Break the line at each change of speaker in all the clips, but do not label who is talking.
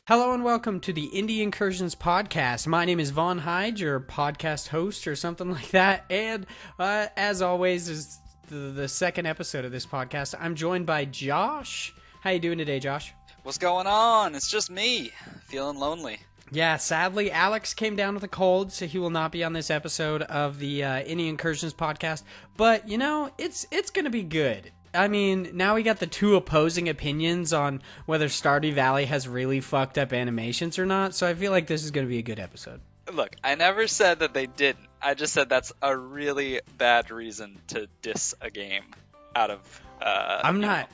Hello and welcome to the Indie Incursions podcast. My name is Vaughn Hyde, your podcast host or something like that. And as always, is the second episode of this podcast. I'm joined by Josh. How you doing today, Josh?
What's going on? It's just me, feeling lonely.
Yeah, sadly, Alex came down with a cold, so he will not be on this episode of the Indie Incursions podcast. But, you know, it's going to be good. I mean, now we got the two opposing opinions on whether Stardew Valley has really fucked up animations or not, so I feel like this is going to be a good episode.
Look, I never said that they didn't. I just said that's a really bad reason to diss a game out of... I'm not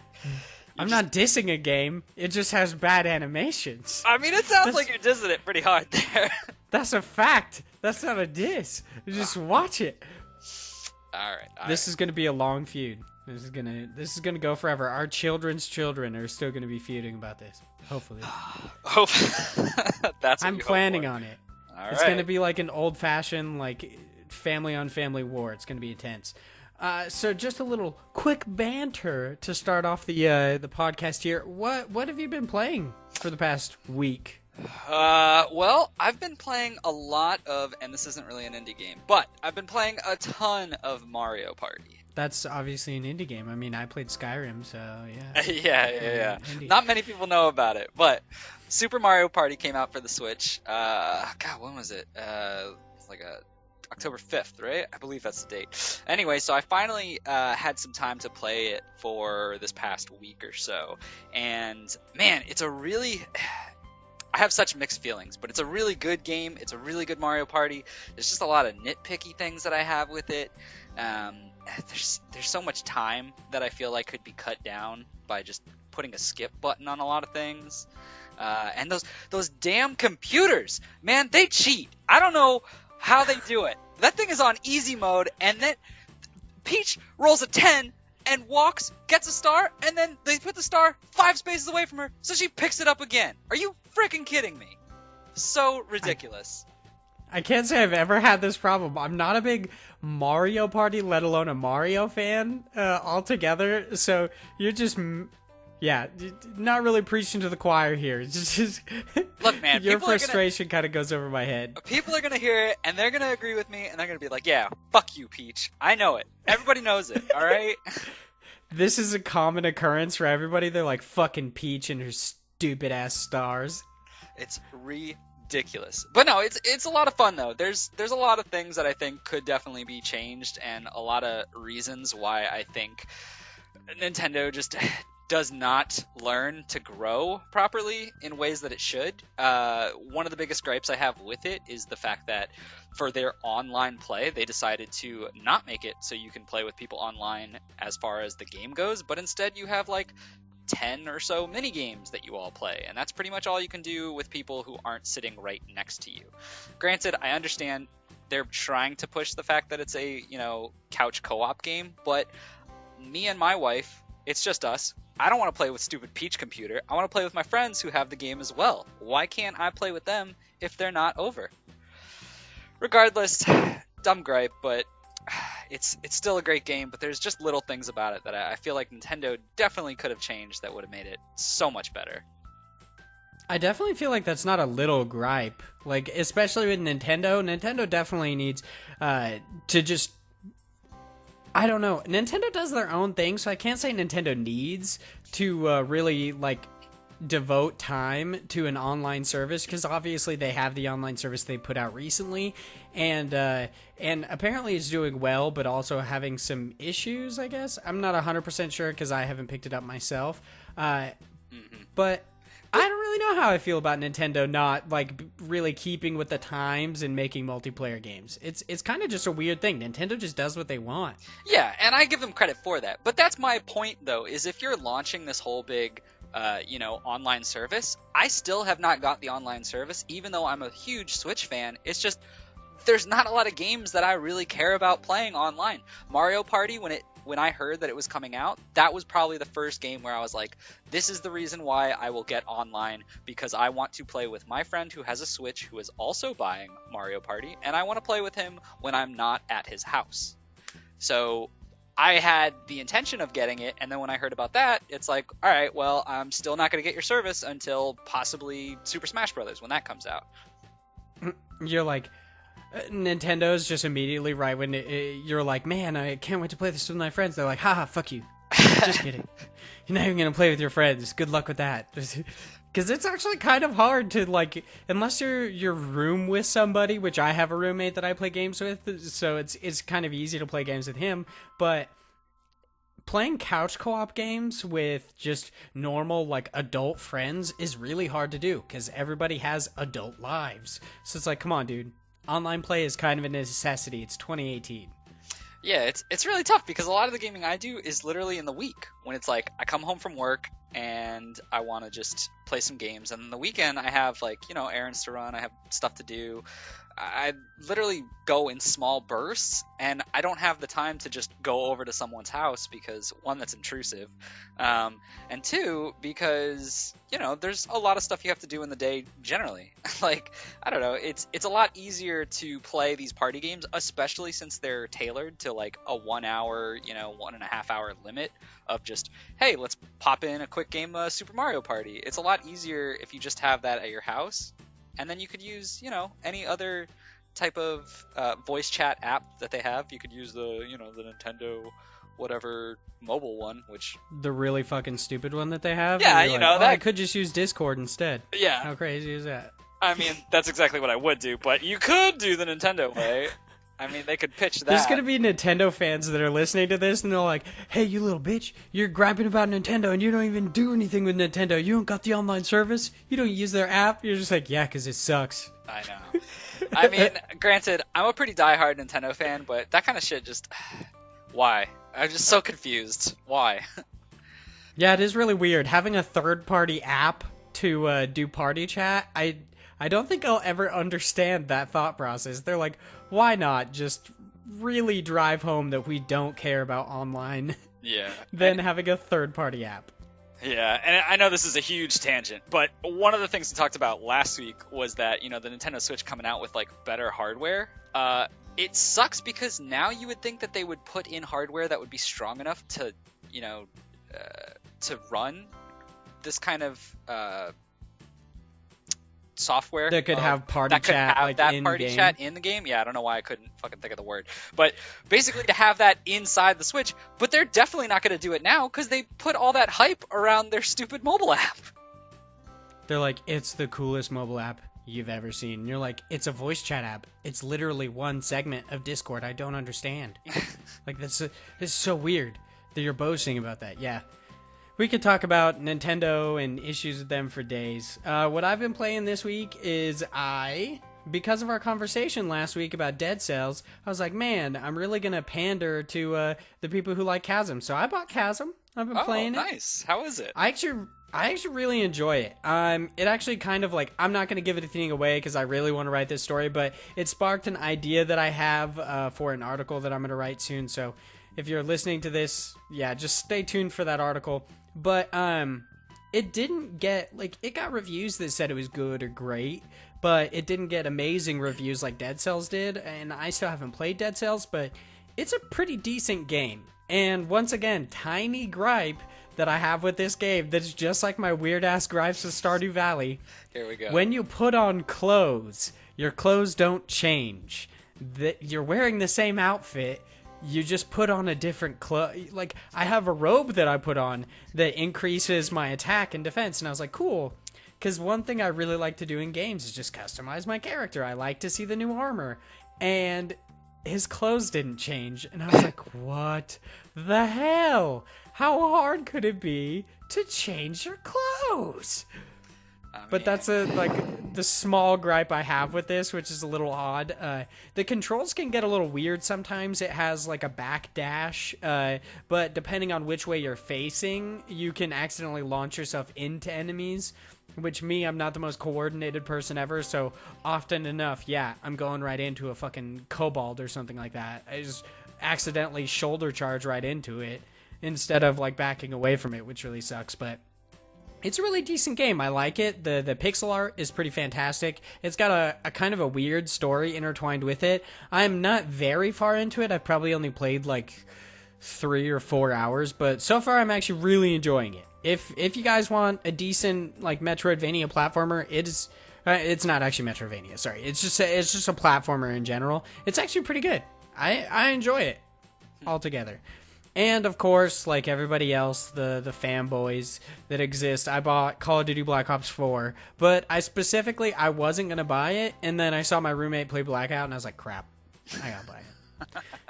dissing a game. It just has bad animations.
I mean, it sounds like you're dissing it pretty hard there.
That's a fact. That's not a diss. Just watch it.
All right.
This is going to be a long feud. This is gonna go forever. Our children's children are still gonna be feuding about this. Hopefully.
That's.
I'm planning on it.
All
it's
right.
gonna be like an old-fashioned, like, family-on-family war. It's gonna be intense. So just a little quick banter to start off the podcast here. What have you been playing for the past week?
Well, I've been playing a lot of, and this isn't really an indie game, but I've been playing a ton of Mario Party.
That's obviously an indie game. I mean, I played Skyrim, so yeah.
yeah. Not many people know about it, but Super Mario Party came out for the Switch. When was it? October 5th, right? I believe that's the date. Anyway, so I finally had some time to play it for this past week or so. And, man, it's a really... I have such mixed feelings, but it's a really good game. It's a really good Mario Party. There's just a lot of nitpicky things that I have with it. There's so much time that I feel like could be cut down by just putting a skip button on a lot of things. And those damn computers, man, they cheat. I don't know how they do it. That thing is on easy mode, and then Peach rolls a 10 and walks, gets a star, and then they put the star 5 spaces away from her, so she picks it up again. Are you freaking kidding me? So ridiculous.
I can't say I've ever had this problem. I'm not a big Mario Party, let alone a Mario fan altogether. So you're just, not really preaching to the choir here. It's just
look, man,
your frustration kind of goes over my head.
People are gonna hear it, and they're gonna agree with me, and they're gonna be like, "Yeah, fuck you, Peach. I know it. Everybody knows it. All right."
This is a common occurrence for everybody. They're like, "Fucking Peach and her stupid ass stars."
It's ridiculous. But no, it's a lot of fun though. There's a lot of things that I think could definitely be changed, and a lot of reasons why I think Nintendo just does not learn to grow properly in ways that it should. One of the biggest gripes I have with it is the fact that for their online play, they decided to not make it so you can play with people online as far as the game goes, but instead you have like 10 or so mini games that you all play, and that's pretty much all you can do with people who aren't sitting right next to you. Granted, I understand they're trying to push the fact that it's a, couch co-op game, but me and my wife, it's just us. I don't want to play with stupid Peach computer. I want to play with my friends who have the game as well. Why can't I play with them if they're not over? Regardless, dumb gripe, but it's still a great game, but there's just little things about it that I feel like Nintendo definitely could have changed that would have made it so much better.
I definitely feel like that's not a little gripe. Like, especially with Nintendo. Nintendo definitely needs to just... I don't know. Nintendo does their own thing, so I can't say Nintendo needs to really, devote time to an online service, because obviously they have the online service they put out recently, and apparently it's doing well, but also having some issues, I guess. I'm not 100% sure, because I haven't picked it up myself. But I don't really know how I feel about Nintendo not, really keeping with the times and making multiplayer games. It's kind of just a weird thing. Nintendo just does what they want.
Yeah, and I give them credit for that. But that's my point, though, is if you're launching this whole big, online service, I still have not got the online service, even though I'm a huge Switch fan. It's just, there's not a lot of games that I really care about playing online. Mario Party, when I heard that it was coming out, that was probably the first game where I was like, this is the reason why I will get online, because I want to play with my friend who has a Switch who is also buying Mario Party, and I want to play with him when I'm not at his house. So I had the intention of getting it, and then when I heard about that, it's like, all right, well, I'm still not going to get your service until possibly Super Smash Brothers when that comes out.
You're like, Nintendo's just immediately right when you're like, man, I can't wait to play this with my friends. They're like, haha, fuck you. Just kidding. You're not even going to play with your friends. Good luck with that. Because it's actually kind of hard to, like, unless you're room with somebody, which I have a roommate that I play games with, so it's kind of easy to play games with him, but playing couch co-op games with just normal, like, adult friends is really hard to do, because everybody has adult lives. So it's like, come on, dude. Online play is kind of a necessity. It's 2018.
Yeah, it's really tough because a lot of the gaming I do is literally in the week when it's like I come home from work and I want to just play some games, and then the weekend I have, like, you know, errands to run, I have stuff to do. I literally go in small bursts, and I don't have the time to just go over to someone's house because, one, that's intrusive, and two, because, you know, there's a lot of stuff you have to do in the day generally. Like, I don't know, it's a lot easier to play these party games, especially since they're tailored to, like, a 1 hour, you know, 1.5 hour limit of just, hey, let's pop in a quick game of Super Mario Party. It's a lot easier if you just have that at your house. And then you could use, you know, any other type of voice chat app that they have. You could use the, you know, the Nintendo whatever mobile one, which...
The really fucking stupid one that they have?
Yeah, you know, that...
I could just use Discord instead.
Yeah.
How crazy is that?
I mean, that's exactly what I would do, but you could do the Nintendo way. I mean, they could pitch that.
There's going to be Nintendo fans that are listening to this, and they're like, hey, you little bitch, you're griping about Nintendo, and you don't even do anything with Nintendo. You don't got the online service? You don't use their app? You're just like, yeah, because it sucks.
I know. I mean, granted, I'm a pretty diehard Nintendo fan, but that kind of shit just... Why? I'm just so confused. Why?
Yeah, it is really weird. Having a third-party app to do party chat, I don't think I'll ever understand that thought process. They're like, why not just really drive home that we don't care about online?
Yeah.
Than having a third-party app.
Yeah, and I know this is a huge tangent, but one of the things we talked about last week was that, you know, the Nintendo Switch coming out with, like, better hardware. It sucks because now you would think that they would put in hardware that would be strong enough to, you know, to run this kind of software
that could have party
that could
chat,
have
like,
that
in
party
game.
chat in the game. Yeah, I don't know why I couldn't fucking think of the word, but basically to have that inside the Switch. But they're definitely not going to do it now because they put all that hype around their stupid mobile app.
They're like, it's the coolest mobile app you've ever seen. And you're like, it's a voice chat app. It's literally one segment of Discord. I don't understand. Like, this is so weird that you're boasting about that. Yeah. We could talk about Nintendo and issues with them for days. What I've been playing this week is because of our conversation last week about Dead Cells, I was like, man, I'm really going to pander to the people who like Chasm. So I bought Chasm. I've been playing it.
Oh, nice. How is it?
I actually really enjoy it. It actually kind of, like, I'm not going to give anything away because I really want to write this story, but it sparked an idea that I have for an article that I'm going to write soon. So if you're listening to this, yeah, just stay tuned for that article. But it didn't get, like, it got reviews that said it was good or great, but it didn't get amazing reviews like Dead Cells did, and I still haven't played Dead Cells, but it's a pretty decent game. And once again, tiny gripe that I have with this game that's just like my weird-ass gripes with Stardew Valley.
Here we go.
When you put on clothes, your clothes don't change. You're wearing the same outfit, you just put on a different like, I have a robe that I put on that increases my attack and defense, and I was like, cool. Because one thing I really like to do in games is just customize my character. I like to see the new armor. And his clothes didn't change. And I was like, what the hell? How hard could it be to change your clothes? But that's the small gripe I have with this, which is a little odd. The controls can get a little weird sometimes. It has like a backdash, but depending on which way you're facing, you can accidentally launch yourself into enemies, which I'm not the most coordinated person ever, so often enough, yeah, I'm going right into a fucking kobold or something like that. I just accidentally shoulder charge right into it instead of like backing away from it, which really sucks, but it's a really decent game. I like it. The pixel art is pretty fantastic. It's got a kind of a weird story intertwined with it. I'm not very far into it. I've probably only played like 3 or 4 hours, but so far I'm actually really enjoying it. If you guys want a decent like Metroidvania platformer, it's not actually Metroidvania. Sorry, it's just a platformer in general. It's actually pretty good. I enjoy it altogether. And of course, like everybody else, the fanboys that exist, I bought Call of Duty Black Ops 4, but I wasn't gonna buy it, and then I saw my roommate play Blackout, and I was like, crap, I gotta buy it.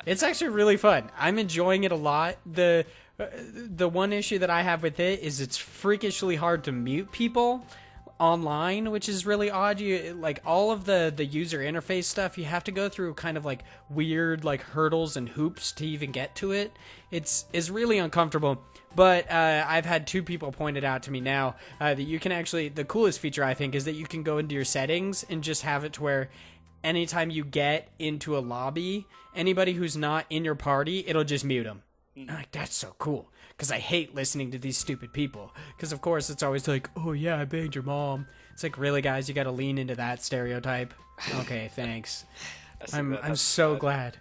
It's actually really fun. I'm enjoying it a lot. The one issue that I have with it is it's freakishly hard to mute people online, which is really odd. You like all of the user interface stuff, you have to go through kind of like weird like hurdles and hoops to even get to it. It's really uncomfortable. But I've had 2 people point it out to me now that you can actually, the coolest feature I think is that you can go into your settings and just have it to where anytime you get into a lobby, anybody who's not in your party, it'll just mute them. I'm like, that's so cool, because I hate listening to these stupid people, because of course it's always like, oh yeah, I banged your mom. It's like, really guys, you gotta lean into that stereotype. Okay, thanks. I'm so glad.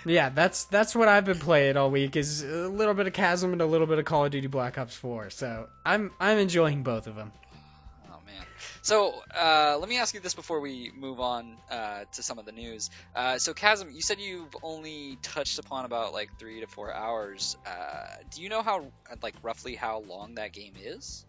Yeah, that's what I've been playing all week, is a little bit of Chasm and a little bit of Call of Duty Black Ops 4, so I'm enjoying both of them.
So let me ask you this before we move on to some of the news. So Chasm, you said you've only touched upon about like 3 to 4 hours. Do you know how, like, roughly how long that game is?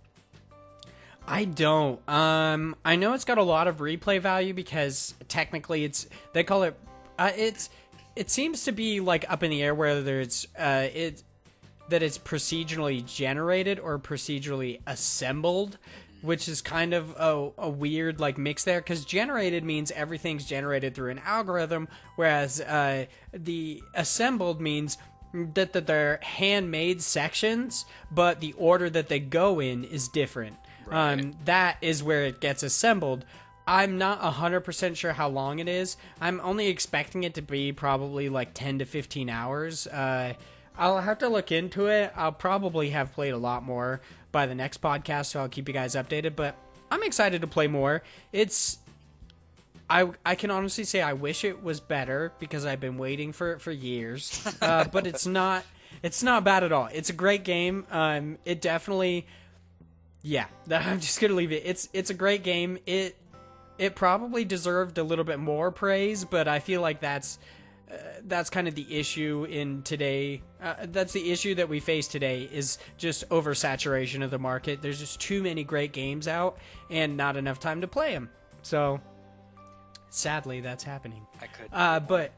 I don't. I know it's got a lot of replay value because technically they call it. It seems to be like up in the air whether it's that it's procedurally generated or procedurally assembled, which is kind of a weird like mix there, because generated means everything's generated through an algorithm, whereas the assembled means that they're handmade sections, but the order that they go in is different. Right. That is where it gets assembled. I'm not 100% sure how long it is. I'm only expecting it to be probably like 10 to 15 hours. I'll have to look into it. I'll probably have played a lot more by the next podcast, so I'll keep you guys updated, but I'm excited to play more. I can honestly say I wish it was better, because I've been waiting for it for years, but it's not bad at all. It's a great game. It definitely, yeah, I'm just gonna leave it. It's a great game. It probably deserved a little bit more praise, but I feel like that's kind of the issue in today. That's the issue that we face today, is just oversaturation of the market. There's just too many great games out and not enough time to play them. So sadly, that's happening.
I could.
But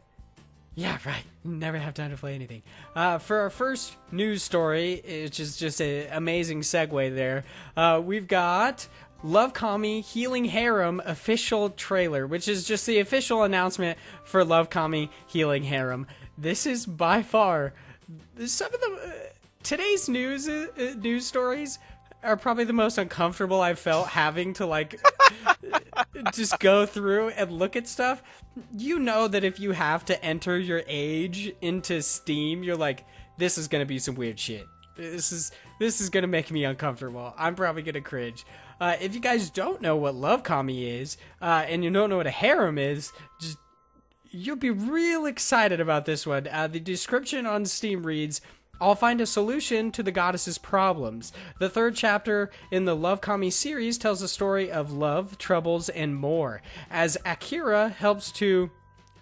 yeah, right. Never have time to play anything. For our first news story, which is just an amazing segue there, we've got LOVEKAMI Healing Harem official trailer, which is just the official announcement for LOVEKAMI Healing Harem. This is by far some of the today's news stories are probably the most uncomfortable I've felt, having to like just go through and look at stuff. You know that if you have to enter your age into Steam, you're like, this is gonna be some weird shit. This is gonna make me uncomfortable. I'm probably gonna cringe. If you guys don't know what LOVEKAMI is, and you don't know what a harem is, just you'll be real excited about this one. The description on Steam reads, "I'll find a solution to the goddess's problems." The 3rd chapter in the LOVEKAMI series tells a story of love, troubles, and more. As Akira helps to...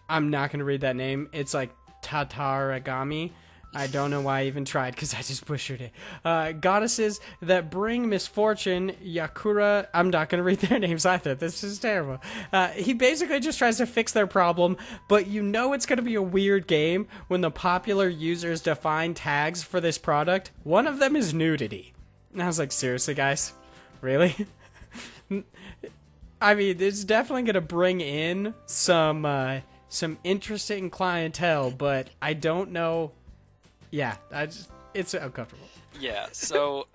I'm not going to read that name. It's like Tataragami. I don't know why I even tried, because I just butchered it. Goddesses that bring misfortune, Yakura... I'm not going to read their names either. This is terrible. He basically just tries to fix their problem, but you know it's going to be a weird game when the popular users define tags for this product. One of them is nudity. And I was like, seriously, guys? Really? I mean, it's definitely going to bring in some interesting clientele, but I don't know... Yeah, it's uncomfortable.
Yeah, so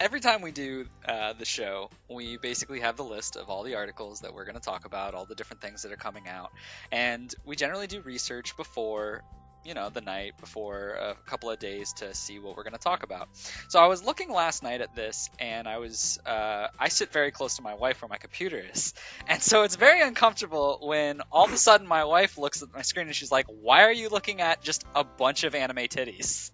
every time we do the show, we basically have the list of all the articles that we're going to talk about, all the different things that are coming out, and we generally do research before, the night before, a couple of days to see what we're going to talk about. So I was looking last night at this, and I sit very close to my wife where my computer is. And so it's very uncomfortable when all of a sudden my wife looks at my screen and she's like, why are you looking at just a bunch of anime titties?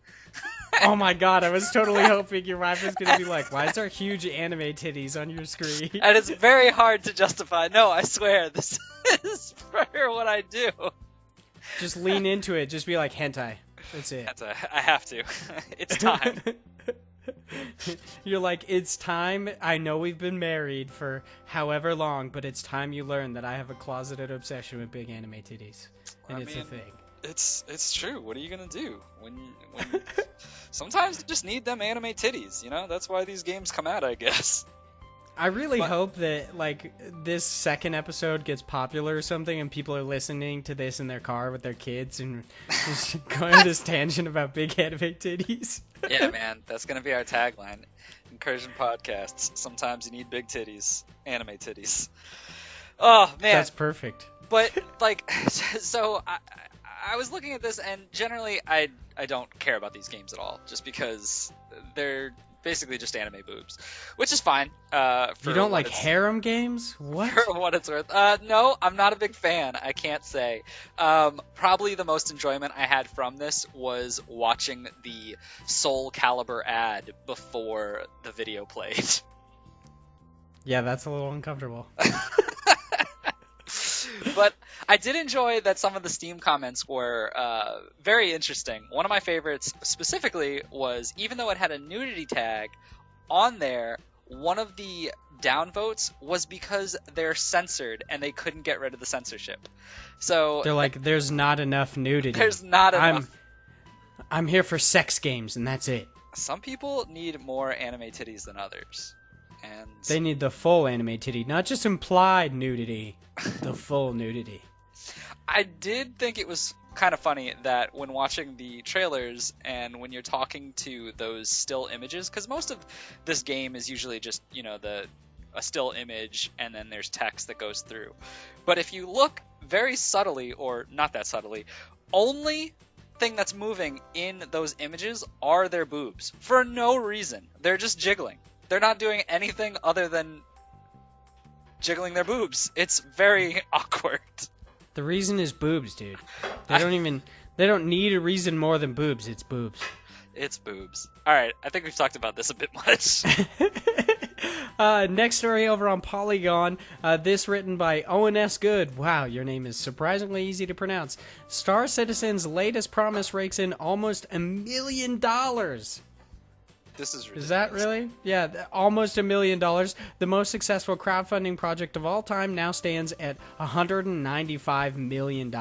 Oh my god, I was totally hoping your wife was going to be like, why is there huge anime titties on your screen?
And it's very hard to justify. No, I swear, this is for what I do.
Just lean into it. Just be like, hentai. That's it.
I have to. It's time.
You're like, it's time. I know we've been married for however long, but it's time you learn that I have a closeted obsession with big anime titties. And it's a thing.
It's true. What are you gonna do when sometimes you just need them anime titties, That's why these games come out, I guess.
I really hope that, like, this second episode gets popular or something and people are listening to this in their car with their kids and just going on this tangent about big anime titties.
Yeah, man, that's gonna be our tagline. Incursion podcasts. Sometimes you need big titties. Anime titties. Oh, man.
That's perfect.
But, like, so I was looking at this, and generally I don't care about these games at all, just because they're basically just anime boobs, which is fine.
You don't like harem games? What?
For what it's worth. No, I'm not a big fan, I can't say. Probably the most enjoyment I had from this was watching the Soul Calibur ad before the video played.
Yeah, that's a little uncomfortable.
But I did enjoy that some of the Steam comments were very interesting. One of my favorites specifically was, even though it had a nudity tag on there, one of the downvotes was because they're censored and they couldn't get rid of the censorship. So
they're like, there's not enough nudity.
There's not enough.
I'm here for sex games, and that's it.
Some people need more anime titties than others. And
they need the full anime titty, not just implied nudity. The full nudity.
I did think it was kind of funny that when watching the trailers and when you're talking to those still images, because most of this game is usually just, a still image and then there's text that goes through. But if you look very subtly, or not that subtly, only thing that's moving in those images are their boobs. For no reason. They're just jiggling. They're not doing anything other than jiggling their boobs. It's very awkward.
The reason is boobs, dude. They don't need a reason more than boobs. It's boobs.
It's boobs. Alright, I think we've talked about this a bit much.
Next story over on Polygon. This written by ONS Good. Wow, your name is surprisingly easy to pronounce. Star Citizen's latest promise rakes in almost $1 million.
This is ridiculous.
Is that really? Yeah, almost $1 million. The most successful crowdfunding project of all time now stands at $195 million.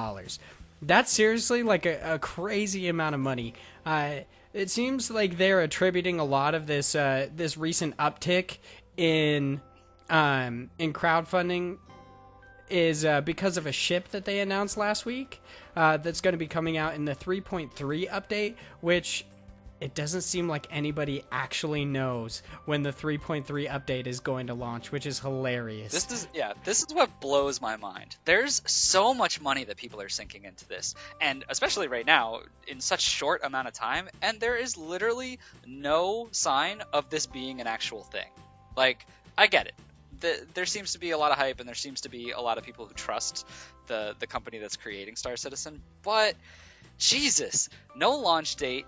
That's seriously like a crazy amount of money. It seems like they're attributing a lot of this this recent uptick in crowdfunding is because of a ship that they announced last week that's going to be coming out in the 3.3 update, which it doesn't seem like anybody actually knows when the 3.3 update is going to launch, which is hilarious.
This is what blows my mind. There's so much money that people are sinking into this, and especially right now, in such short amount of time, and there is literally no sign of this being an actual thing. Like, I get it. There seems to be a lot of hype, and there seems to be a lot of people who trust the company that's creating Star Citizen, but Jesus, no launch date.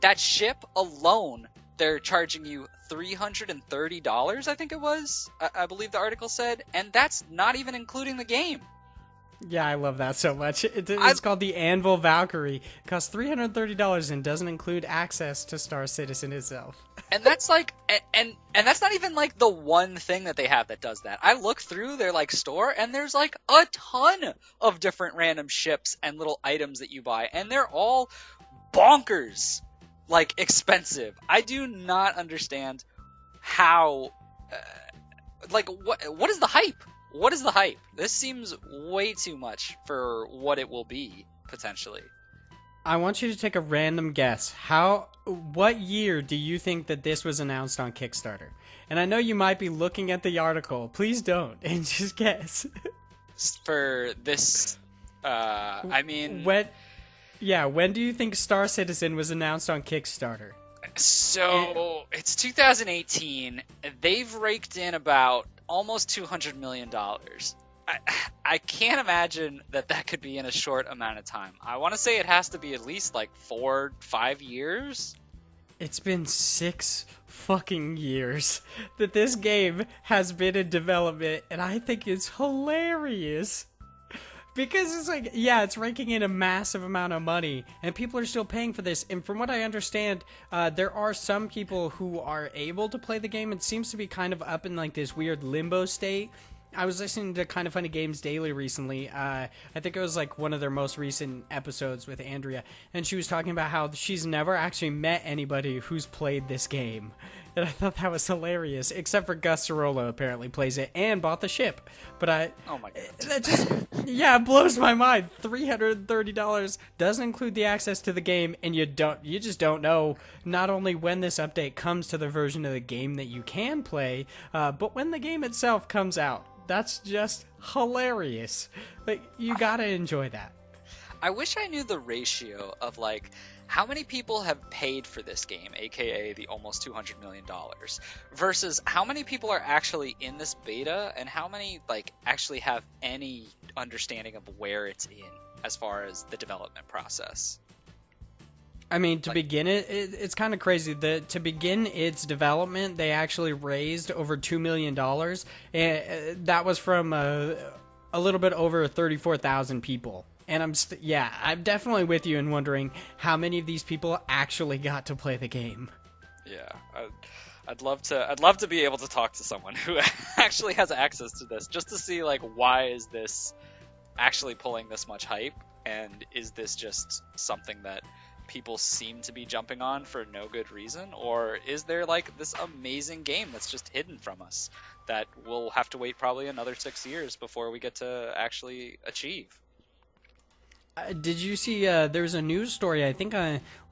That ship alone, they're charging you $330, I think it was. I believe the article said, and that's not even including the game.
Yeah, I love that so much. It's called the Anvil Valkyrie. It costs $330 and doesn't include access to Star Citizen itself.
And that's like, and that's not even like the one thing that they have that does that. I look through their like store, and there's like a ton of different random ships and little items that you buy, and they're all bonkers, like, expensive. I do not understand how, what is the hype? What is the hype? This seems way too much for what it will be, potentially.
I want you to take a random guess. What year do you think that this was announced on Kickstarter? And I know you might be looking at the article. Please don't, and just guess.
For this, I mean...
Yeah, when do you think Star Citizen was announced on Kickstarter?
So it's 2018. They've raked in about almost $200 million. I can't imagine that could be in a short amount of time. I want to say it has to be at least like 4-5 years.
It's been 6 fucking years that this game has been in development, and I think it's hilarious. Because it's like, yeah, it's raking in a massive amount of money, and people are still paying for this. And from what I understand, there are some people who are able to play the game. It seems to be kind of up in like this weird limbo state. I was listening to Kind of Funny Games Daily recently. I think it was like one of their most recent episodes with Andrea, and she was talking about how she's never actually met anybody who's played this game. And I thought that was hilarious, except for Gus Cirola apparently plays it and bought the ship. But
oh my god,
that just, yeah, it blows my mind. $330 doesn't include the access to the game, and you just don't know not only when this update comes to the version of the game that you can play, but when the game itself comes out. That's just hilarious. Like, you gotta enjoy that.
I wish I knew the ratio of like how many people have paid for this game, aka the almost $200 million, versus how many people are actually in this beta and how many like actually have any understanding of where it's in as far as the development process.
I mean, to begin it's kind of crazy. To begin its development, they actually raised over $2 million, and that was from a little bit over 34,000 people. And I'm definitely with you in wondering how many of these people actually got to play the game.
Yeah, I'd love to be able to talk to someone who actually has access to this, just to see like why is this actually pulling this much hype, and is this just something that people seem to be jumping on for no good reason, or is there like this amazing game that's just hidden from us that we'll have to wait probably another 6 years before we get to actually achieve?
Did you see there was a news story, I think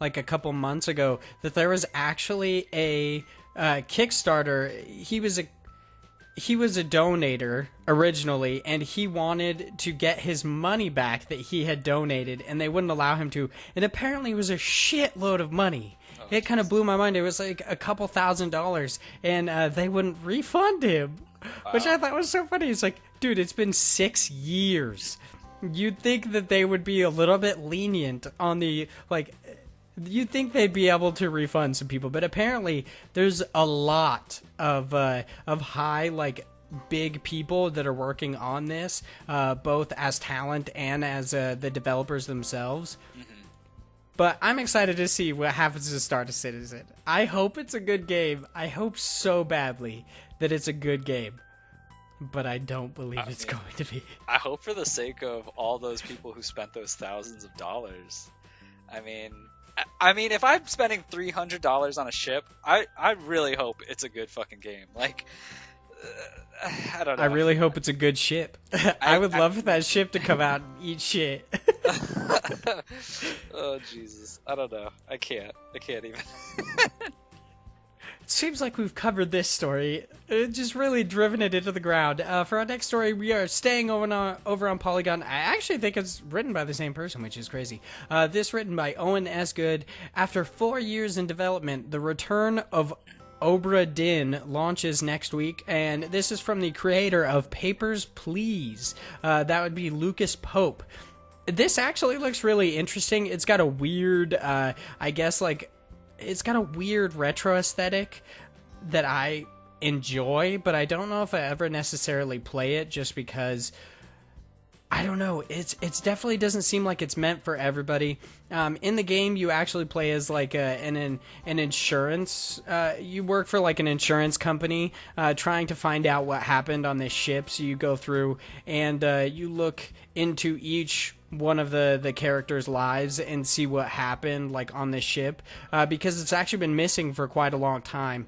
like a couple months ago, that there was actually a Kickstarter. He was a donator originally, and he wanted to get his money back that he had donated, and they wouldn't allow him to. And apparently it was a shitload of money. It kind of blew my mind. It was like a couple $1,000s, and they wouldn't refund him, which I thought was so funny. It's like, dude, it's been 6 years. You'd think that they would be a little bit lenient on the, like, you'd think they'd be able to refund some people, but apparently there's a lot of high, like, big people that are working on this, both as talent and as the developers themselves. Mm-hmm. But I'm excited to see what happens to Star Citizen. I hope it's a good game. I hope so badly that it's a good game. But I don't believe it's going to be.
I hope for the sake of all those people who spent those thousands of dollars. I mean, if I'm spending $300 on a ship, I really hope it's a good fucking game. Like, I don't know.
I really hope it's a good ship. I would love for that ship to come out and eat shit.
Oh, Jesus. I don't know. I can't even.
Seems like we've covered this story, just really driven it into the ground. For our next story, we are staying over on Polygon. I actually think it's written by the same person, which is crazy. This written by Owen S. Good. After 4 years in development, the return of Obra Dinn launches next week, and this is from the creator of Papers, Please. That would be Lucas Pope. This actually looks really interesting. It's got a weird, I guess, like, it's got a weird retro aesthetic that I enjoy, but I don't know if I ever necessarily play it just because, I don't know, it's definitely doesn't seem like it's meant for everybody. In the game, you actually play as like an insurance, you work for like an insurance company, trying to find out what happened on this ship. So you go through and you look into each one of the characters' lives and see what happened like on this ship, because it's actually been missing for quite a long time.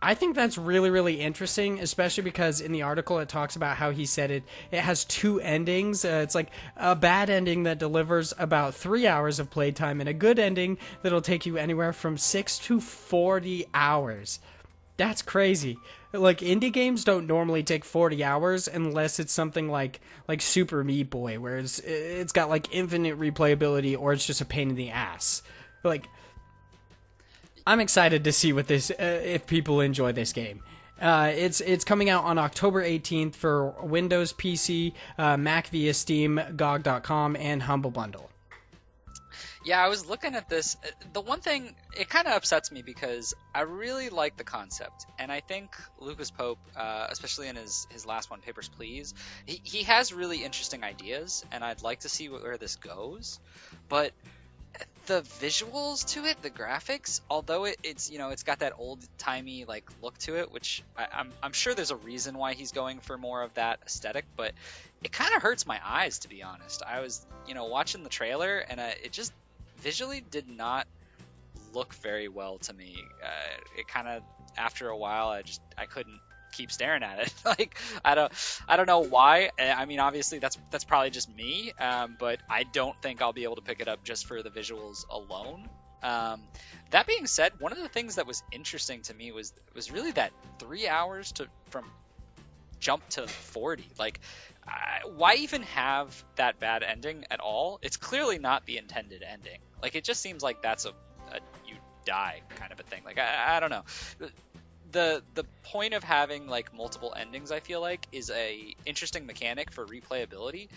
I think that's really, really interesting, especially because in the article it talks about how he said it has 2 endings. It's like a bad ending that delivers about 3 hours of playtime, and a good ending that'll take you anywhere from 6 to 40 hours. That's crazy. Like, indie games don't normally take 40 hours unless it's something like Super Meat Boy, where it's got like infinite replayability, or it's just a pain in the ass. Like, I'm excited to see what this if people enjoy this game. It's coming out on October 18th for Windows, PC, Mac via Steam, GOG.com, and Humble Bundle.
Yeah, I was looking at this. The one thing, it kind of upsets me because I really like the concept. And I think Lucas Pope, especially in his last one, Papers, Please, he has really interesting ideas, and I'd like to see where this goes. But the visuals to it, the graphics, although it's got that old-timey like look to it, which I'm sure there's a reason why he's going for more of that aesthetic, but it kind of hurts my eyes, to be honest. I was, watching the trailer, and it just visually did not look very well to me. It kind of, after a while, I couldn't keep staring at it. Like, I don't know why. I mean, obviously that's probably just me, but I don't think I'll be able to pick it up just for the visuals alone. That being said, one of the things that was interesting to me was really that 3 hours from jump to 40. Like, why even have that bad ending at all? It's clearly not the intended ending. Like, it just seems like that's a you die kind of a thing. Like, I don't know. The point of having like multiple endings, I feel like, is a interesting mechanic for replayability.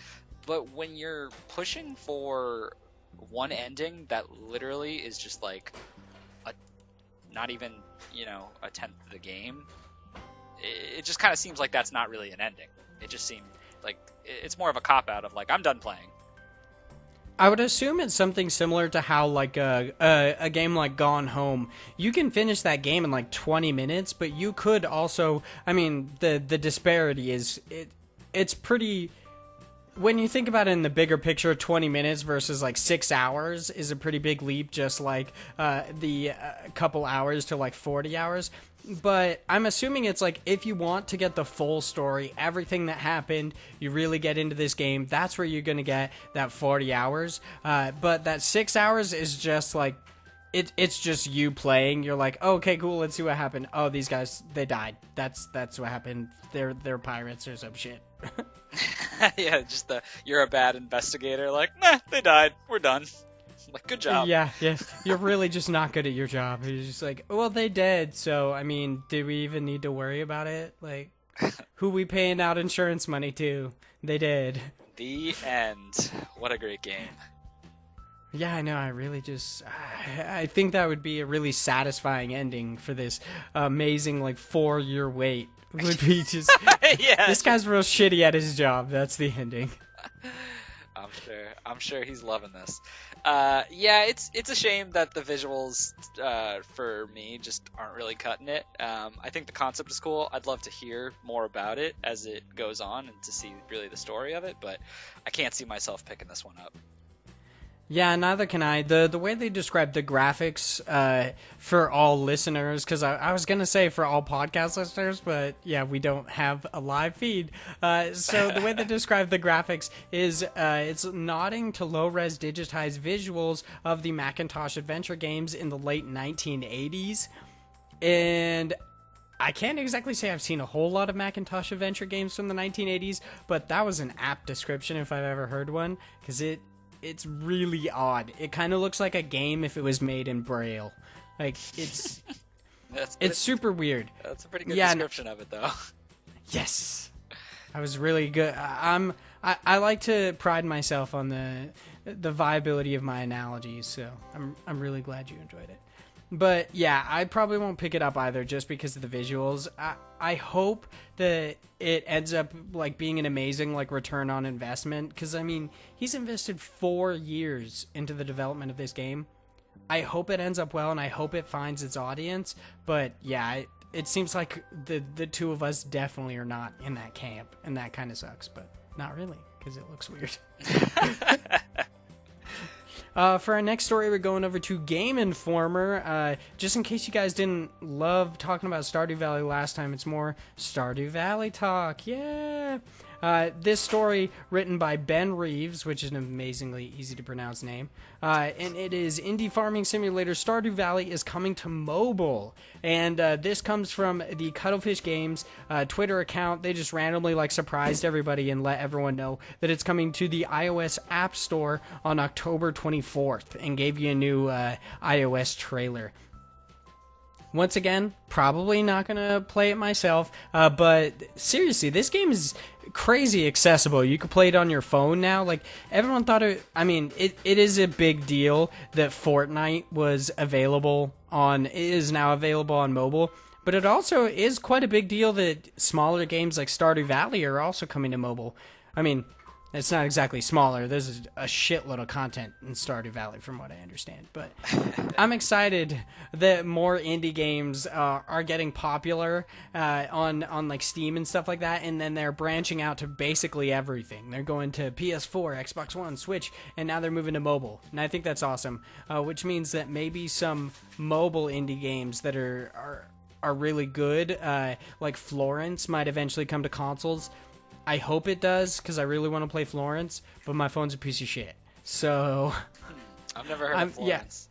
But when you're pushing for one ending that literally is just like not even a tenth of the game, it just kind of seems like that's not really an ending. It just seemed like it's more of a cop-out of like, I'm done playing.
I would assume it's something similar to how like a game like Gone Home, you can finish that game in like 20 minutes, but you could also, I mean, the disparity is it's pretty. When you think about it in the bigger picture, 20 minutes versus like 6 hours is a pretty big leap, just like the couple hours to like 40 hours. But I'm assuming it's like, if you want to get the full story, everything that happened, you really get into this game, that's where you're going to get that 40 hours. But that 6 hours is just like, it's just you playing. You're like, oh, okay, cool, let's see what happened. Oh, these guys, they died. That's what happened. They're pirates or some shit.
Yeah, just you're a bad investigator. Like, nah, they died. We're done. Like, good job.
Yeah. You're really just not good at your job. You're just like, well, they dead. So, I mean, did we even need to worry about it? Like, who we paying out insurance money to? They did.
The end. What a great game.
Yeah, I know. I really I think that would be a really satisfying ending for this amazing, like, 4-year wait. Would be just,
yeah,
this guy's real shitty at his job. That's the ending.
I'm sure he's loving this. Yeah, it's a shame that the visuals for me just aren't really cutting it. I think the concept is cool. I'd love to hear more about it as it goes on and to see really the story of it, but I can't see myself picking this one up.
Yeah, neither can I. The way they describe the graphics for all listeners, because I was going to say for all podcast listeners, but yeah, we don't have a live feed. So the way they describe the graphics is it's nodding to low-res digitized visuals of the Macintosh adventure games in the late 1980s. And I can't exactly say I've seen a whole lot of Macintosh adventure games from the 1980s, but that was an apt description if I've ever heard one, because it's really odd. It kind of looks like a game if it was made in Braille. Like, it's it's super weird.
That's a pretty good description of it, though.
Yes, I was really good. I like to pride myself on the viability of my analogies, so I'm really glad you enjoyed it. But yeah, I probably won't pick it up either, just because of the visuals. I hope that it ends up like being an amazing like return on investment, because I mean, he's invested 4 years into the development of this game. I hope it ends up well, and I hope it finds its audience. But yeah, it seems like the two of us definitely are not in that camp, and that kind of sucks. But not really, because it looks weird. For our next story, we're going over to Game Informer. Just in case you guys didn't love talking about Stardew Valley last time, it's more Stardew Valley talk. Yeah. This story written by Ben Reeves, which is an amazingly easy to pronounce name, and it is indie farming simulator Stardew Valley is coming to mobile. And this comes from the Cuttlefish Games Twitter account. They just randomly surprised everybody and let everyone know that it's coming to the iOS App Store on October 24th, and gave you a new iOS trailer. Once again, probably not going to play it myself, but seriously, this game is crazy accessible. You can play it on your phone now. Everyone thought it is a big deal that Fortnite is now available on mobile, but it also is quite a big deal that smaller games like Stardew Valley are also coming to mobile. It's not exactly smaller. There's a shitload of content in Stardew Valley, from what I understand. But I'm excited that more indie games are getting popular on Steam and stuff like that, and then they're branching out to basically everything. They're going to PS4, Xbox One, Switch, and now they're moving to mobile. And I think that's awesome, which means that maybe some mobile indie games that are really good, like Florence, might eventually come to consoles. I hope it does, because I really want to play Florence, but my phone's a piece of shit. So
I've never heard of Florence.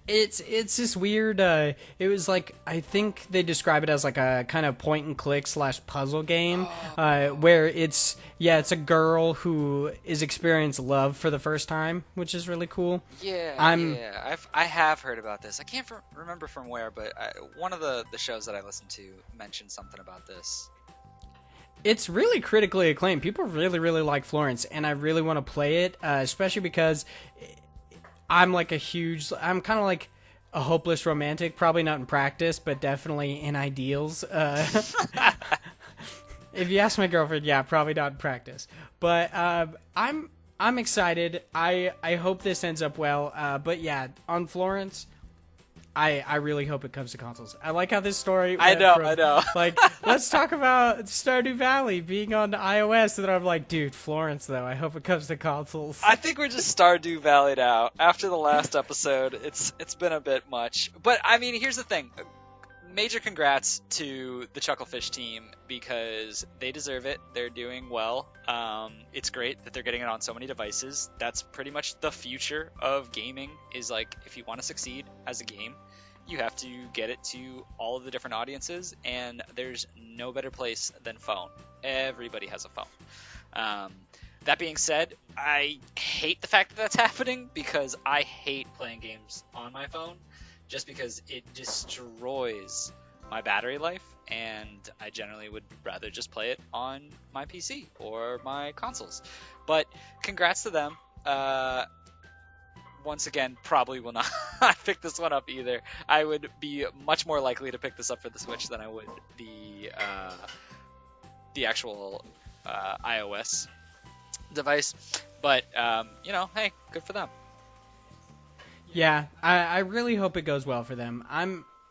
Yeah. It's this weird, it was I think they describe it as a kind of point and click / puzzle game, where it's a girl who is experiencing love for the first time, which is really cool.
I have heard about this. I can't remember from where, but one of the shows that I listened to mentioned something about this.
It's really critically acclaimed. People really, really like Florence, and I really want to play it, especially because I'm kind of like a hopeless romantic, probably not in practice, but definitely in ideals. If you ask my girlfriend, yeah, probably not in practice. But I'm excited. I hope this ends up well. But yeah, on Florence, I really hope it comes to consoles. I like how this story went
I know.
Let's talk about Stardew Valley being on iOS, and then I'm like, dude, Florence, though, I hope it comes to consoles.
I think we're just Stardew Valley'd out. After the last episode, it's been a bit much. But, here's the thing. Major congrats to the Chucklefish team, because they deserve it. They're doing well. It's great that they're getting it on so many devices. That's pretty much the future of gaming, is if you want to succeed as a game, you have to get it to all of the different audiences, and there's no better place than phone. Everybody has a phone. That being said, I hate the fact that that's happening, because I hate playing games on my phone, just because it destroys my battery life, and I generally would rather just play it on my PC or my consoles. But congrats to them. Once again, probably will not pick this one up either. I would be much more likely to pick this up for the Switch than I would the actual iOS device. But, hey, good for them.
Yeah, I really hope it goes well for them.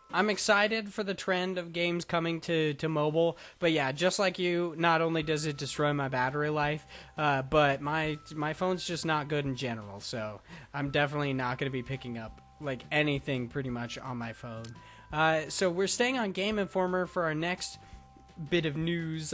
I'm excited for the trend of games coming to mobile, but yeah, just like you, not only does it destroy my battery life, but my phone's just not good in general, so I'm definitely not going to be picking up anything pretty much on my phone. So we're staying on Game Informer for our next bit of news.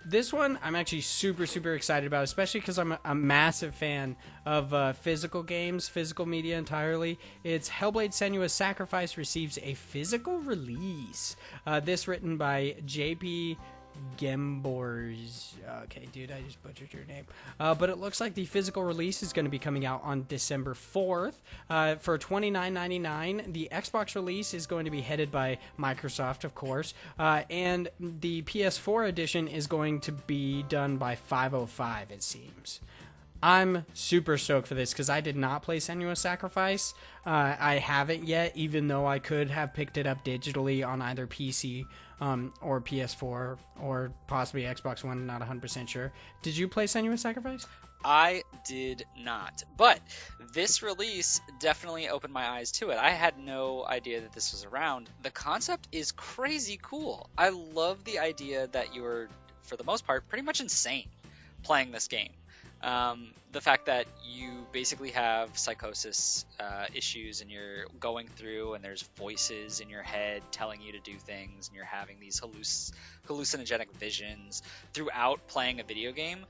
This one I'm actually super excited about, especially because I'm a massive fan of physical games, physical media entirely. It's Hellblade: Senua's Sacrifice receives a physical release. This written by JP Gembors. Okay, dude, I just butchered your name. But it looks like the physical release is going to be coming out on December 4th for $29.99. The Xbox release is going to be headed by Microsoft, of course, and the PS4 edition is going to be done by 505, it seems. I'm super stoked for this because I did not play Senua's Sacrifice. I haven't yet, even though I could have picked it up digitally on either PC or PS4 or possibly Xbox One. Not 100% sure. Did you play Senua's Sacrifice?
I did not, but this release definitely opened my eyes to it. I had no idea that this was around. The concept is crazy cool. I love the idea that you're, for the most part, pretty much insane playing this game. The fact that you basically have psychosis issues, and you're going through, and there's voices in your head telling you to do things, and you're having these hallucinogenic visions throughout playing a video game,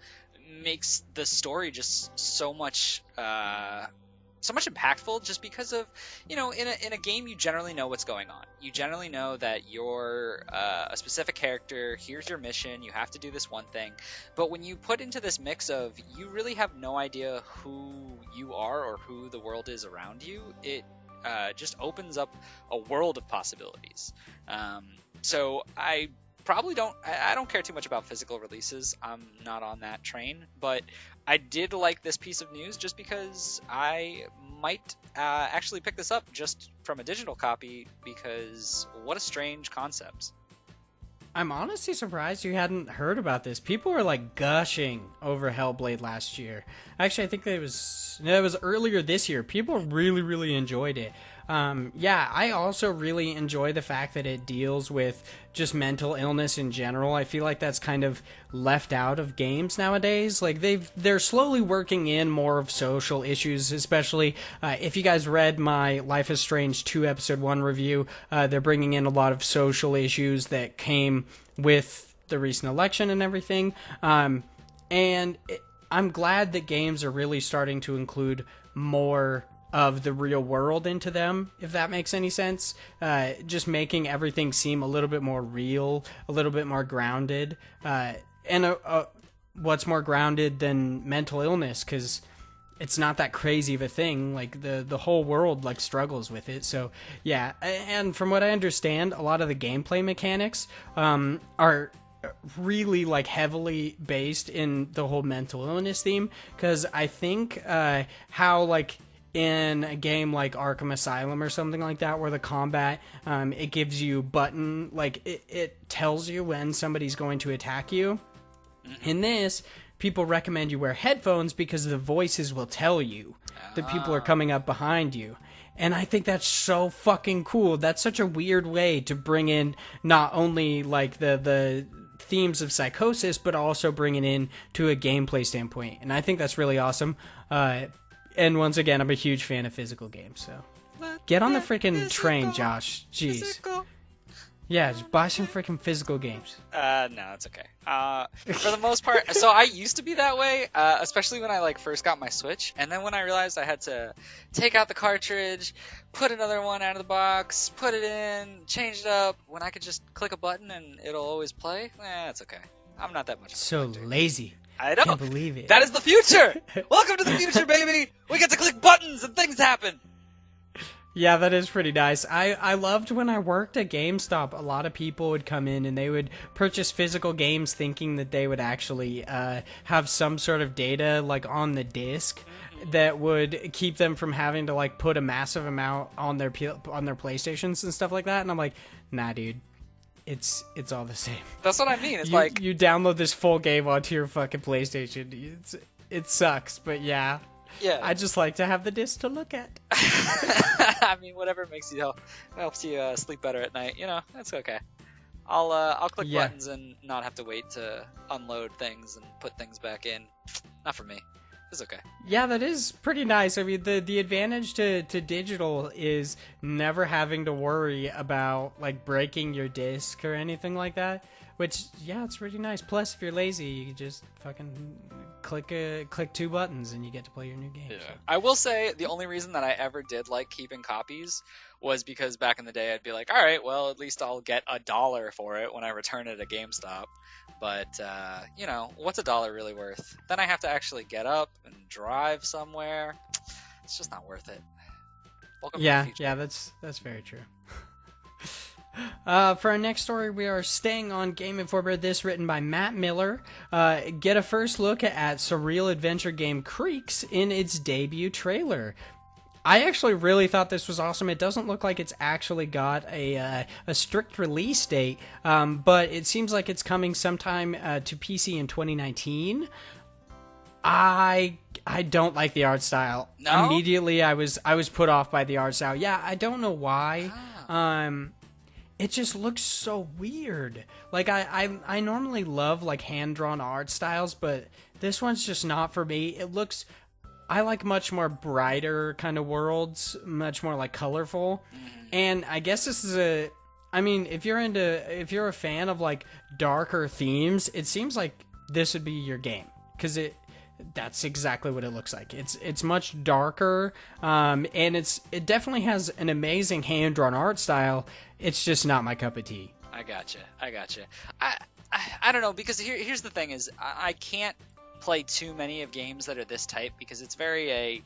makes the story just so much impactful, just because of, in a game you generally know what's going on. You generally know that you're a specific character, here's your mission, you have to do this one thing. But when you put into this mix of, you really have no idea who you are or who the world is around you, it just opens up a world of possibilities. So I don't care too much about physical releases. I'm not on that train, but I did like this piece of news just because I might actually pick this up just from a digital copy, because what a strange concept.
I'm honestly surprised you hadn't heard about this. People were like gushing over Hellblade last year. Actually, I think it was earlier this year. People really, really enjoyed it. I also really enjoy the fact that it deals with just mental illness in general. I feel like that's kind of left out of games nowadays. Like they're slowly working in more of social issues, especially if you guys read my Life is Strange 2 episode 1 review, they're bringing in a lot of social issues that came with the recent election and everything. I'm glad that games are really starting to include more of the real world into them, if that makes any sense. Just making everything seem a little bit more real, a little bit more grounded. And what's more grounded than mental illness? Because it's not that crazy of a thing. Like the whole world like struggles with it. So yeah, and from what I understand, a lot of the gameplay mechanics are really like heavily based in the whole mental illness theme. Because I think how like in a game like Arkham Asylum or something like that, where the combat, it gives you it tells you when somebody's going to attack you. In this, people recommend you wear headphones because the voices will tell you that people are coming up behind you. And I think that's so fucking cool. That's such a weird way to bring in not only like the themes of psychosis, but also bring it in to a gameplay standpoint. And I think that's really awesome. And once again, I'm a huge fan of physical games, so get on the freaking train, Josh. Jeez. Physical. Yeah, just buy some freaking physical games.
No, it's okay. For the most part, so I used to be that way, especially when I like first got my Switch, and then when I realized I had to take out the cartridge, put another one out of the box, put it in, change it up, when I could just click a button and it'll always play. It's okay. I'm not that much.
So lazy.
I don't.
Can't believe it.
That is the future. Welcome to the future, baby. We get to click buttons and things happen.
Yeah, that is pretty nice. I loved when I worked at GameStop, a lot of people would come in and they would purchase physical games thinking that they would actually have some sort of data like on the disc that would keep them from having to like put a massive amount on their PlayStations and stuff like that. And I'm like, nah, dude. It's all the same.
That's what I mean. It's
you download this full game onto your fucking PlayStation. It sucks, but yeah.
Yeah.
I just like to have the disc to look at.
I mean, whatever helps you sleep better at night. That's okay. I'll click buttons and not have to wait to unload things and put things back in. Not for me. It's okay.
Yeah, that is pretty nice. I mean, the advantage to digital is never having to worry about like breaking your disc or anything like that. Which, yeah, it's pretty nice. Plus, if you're lazy, you can just fucking click 2 buttons and you get to play your new game.
Yeah. So. I will say the only reason that I ever did like keeping copies was because back in the day I'd be like, all right, well, at least I'll get $1 for it when I return it at GameStop. But, what's $1 really worth? Then I have to actually get up and drive somewhere. It's just not worth it. Welcome to the future.
Yeah, that's very true. For our next story, we are staying on Game Informer. This written by Matt Miller. Get a first look at surreal adventure game Creaks in its debut trailer. I actually really thought this was awesome. It doesn't look like it's actually got a strict release date, but it seems like it's coming sometime to PC in 2019. I don't like the art style.
No?
Immediately, I was put off by the art style. Yeah, I don't know why. it just looks so weird. Like I normally love like hand drawn art styles, but this one's just not for me. I like much more brighter kind of worlds, much more like colorful. And I guess this is if you're a fan of like darker themes, it seems like this would be your game, because that's exactly what it looks like. It's much darker, and it definitely has an amazing hand drawn art style. It's just not my cup of tea.
I gotcha. I don't know, because here's the thing is I can't play too many of games that are this type, because it's very a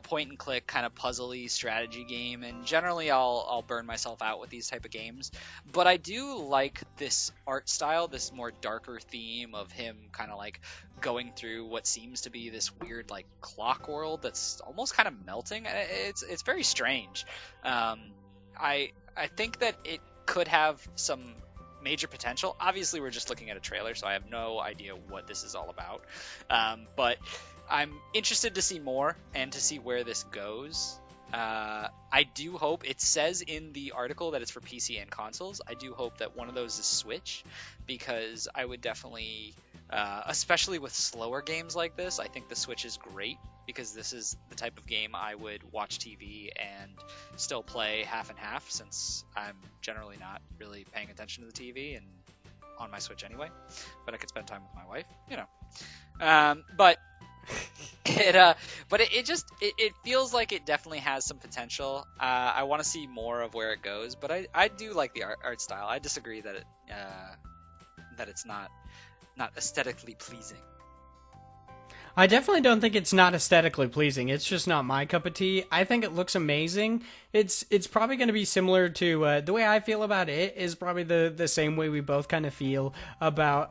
point and click kind of puzzly strategy game, and generally I'll burn myself out with these type of games. But I do like this art style, this more darker theme of him kind of like going through what seems to be this weird like clock world that's almost kind of melting. It's very strange. I think that it could have some major potential. Obviously, we're just looking at a trailer, so I have no idea what this is all about. But I'm interested to see more and to see where this goes. I do hope, it says in the article that it's for PC and consoles. I do hope that one of those is Switch, because I would definitely, especially with slower games like this, I think the Switch is great, because this is the type of game I would watch TV and still play half and half, since I'm generally not really paying attention to the TV and on my Switch anyway. But I could spend time with my wife, But it feels like it definitely has some potential. I want to see more of where it goes, but I do like the art style. I disagree that it's not aesthetically pleasing.
I definitely don't think it's not aesthetically pleasing. It's just not my cup of tea. I think it looks amazing. It's probably going to be similar to the way I feel about it is probably the same way we both kind of feel about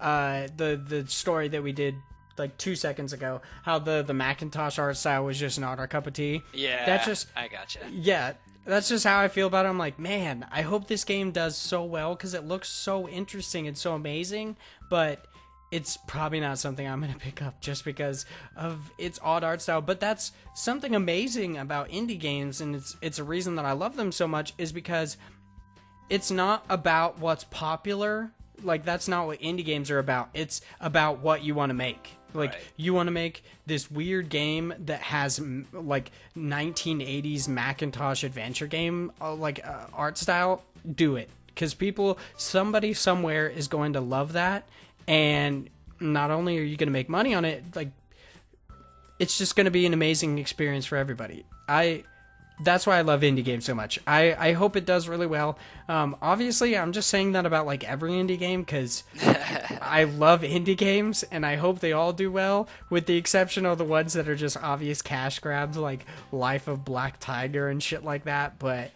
the story that we did like 2 seconds ago. How the Macintosh art style was just not our cup of tea.
Yeah, I gotcha.
Yeah, that's just how I feel about it. I'm like, man, I hope this game does so well, because it looks so interesting and so amazing, but it's probably not something I'm going to pick up just because of its odd art style. But that's something amazing about indie games, and it's a reason that I love them so much, is because it's not about what's popular. Like, that's not what indie games are about. It's about what you want to make. Like, right. You want to make this weird game that has, like, 1980s Macintosh adventure game, art style, do it. Because somebody somewhere is going to love that. And not only are you going to make money on it, like, it's just going to be an amazing experience for everybody. That's why I love indie games so much. I hope it does really well. Obviously, I'm just saying that about like every indie game, because I love indie games, and I hope they all do well, with the exception of the ones that are just obvious cash grabs, like Life of Black Tiger and shit like that. But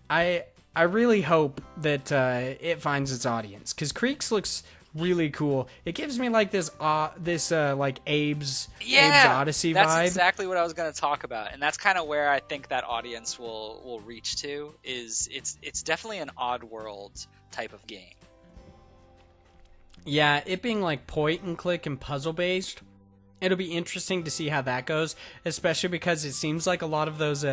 I really hope that it finds its audience, because Creaks looks really cool. It gives me like this like Abe's Odyssey vibe.
That's exactly what I was going to talk about, and that's kind of where I think that audience will reach to. Is it's definitely an odd world type of game.
Yeah, it being like point and click and puzzle based, it'll be interesting to see how that goes, especially because it seems like a lot of those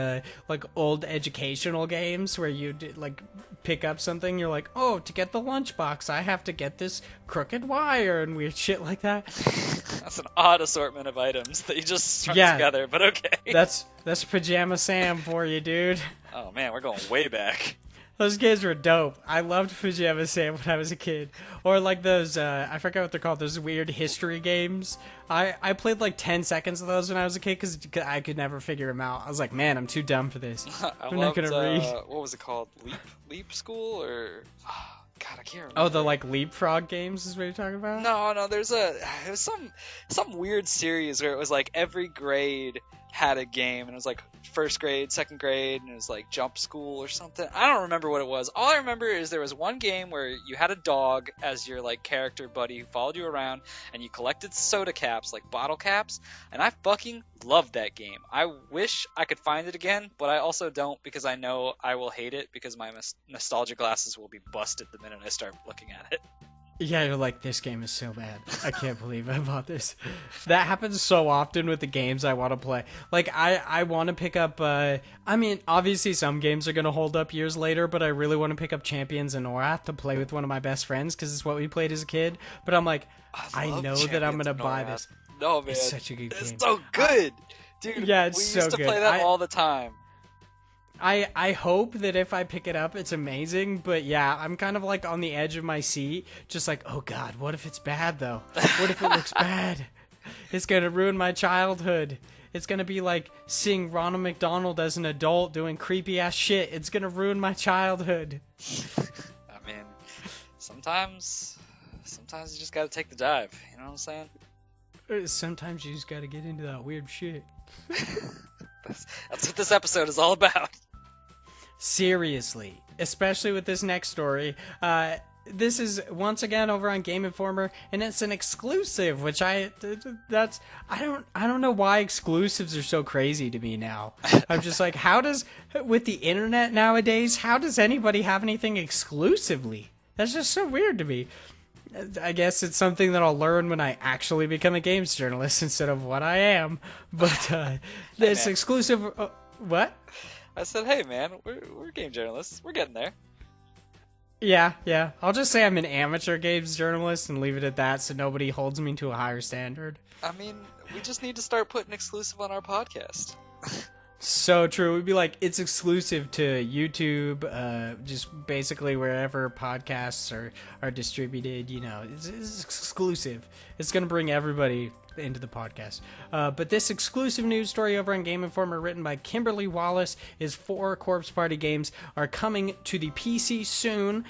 like old educational games where you like pick up something, you're like, oh, to get the lunchbox, I have to get this crooked wire and weird shit like that.
That's an odd assortment of items that you just strung together, but okay.
That's Pajama Sam for you, dude.
Oh man, we're going way back.
Those games were dope. I loved Pajama Sam when I was a kid. Or like those, I forget what they're called, those weird history games. I played like 10 seconds of those when I was a kid because I could never figure them out. I was like, man, I'm too dumb for this. I'm not going to read.
What was it called? Leap School? Or... God, I can't remember.
Oh, the like leapfrog games is what you're talking about?
No, it was some weird series where it was like every grade had a game, and it was like first grade, second grade, and it was like jump school or something. I don't remember what it was. All I remember is there was one game where you had a dog as your like character buddy who followed you around, and you collected soda caps, like bottle caps, and I fucking loved that game. I wish I could find it again, but I also don't, because I know I will hate it because my nostalgia glasses will be busted the minute I start looking at it.
Yeah, you're like, this game is so bad. I can't believe I bought this. That happens so often with the games I want to play. Like, I want to pick up, I mean, obviously some games are going to hold up years later, but I really want to pick up Champions and Norath to play with one of my best friends, because it's what we played as a kid. But I'm like, I know that I'm going to buy this.
No, man.
It's such a good game.
It's so good! Dude,
yeah, it's
we
so
used to
good.
play that all the time.
I hope that if I pick it up, it's amazing, but yeah, I'm kind of like on the edge of my seat, just like, oh god, what if it's bad though? What if it looks bad? It's gonna ruin my childhood. It's gonna be like seeing Ronald McDonald as an adult doing creepy ass shit. It's gonna ruin my childhood.
I mean, sometimes you just gotta take the dive, you know what I'm saying?
Sometimes you just gotta get into that weird shit.
That's what this episode is all about.
Seriously, especially with this next story. This is once again over on Game Informer, and it's an exclusive, which I don't know why exclusives are so crazy to me now. I'm just like, with the internet nowadays, how does anybody have anything exclusively? That's just so weird to me. I guess it's something that I'll learn when I actually become a games journalist instead of what I am. But this exclusive. What?
I said, hey man, we're game journalists. We're getting there.
Yeah. I'll just say I'm an amateur games journalist and leave it at that, so nobody holds me to a higher standard.
I mean, we just need to start putting exclusive on our podcast.
So true. We'd be like, it's exclusive to YouTube, just basically wherever podcasts are distributed, you know, it's exclusive. It's going to bring everybody into the podcast. But this exclusive news story over on Game Informer, written by Kimberly Wallace, is 4 Corpse Party games are coming to the PC soon.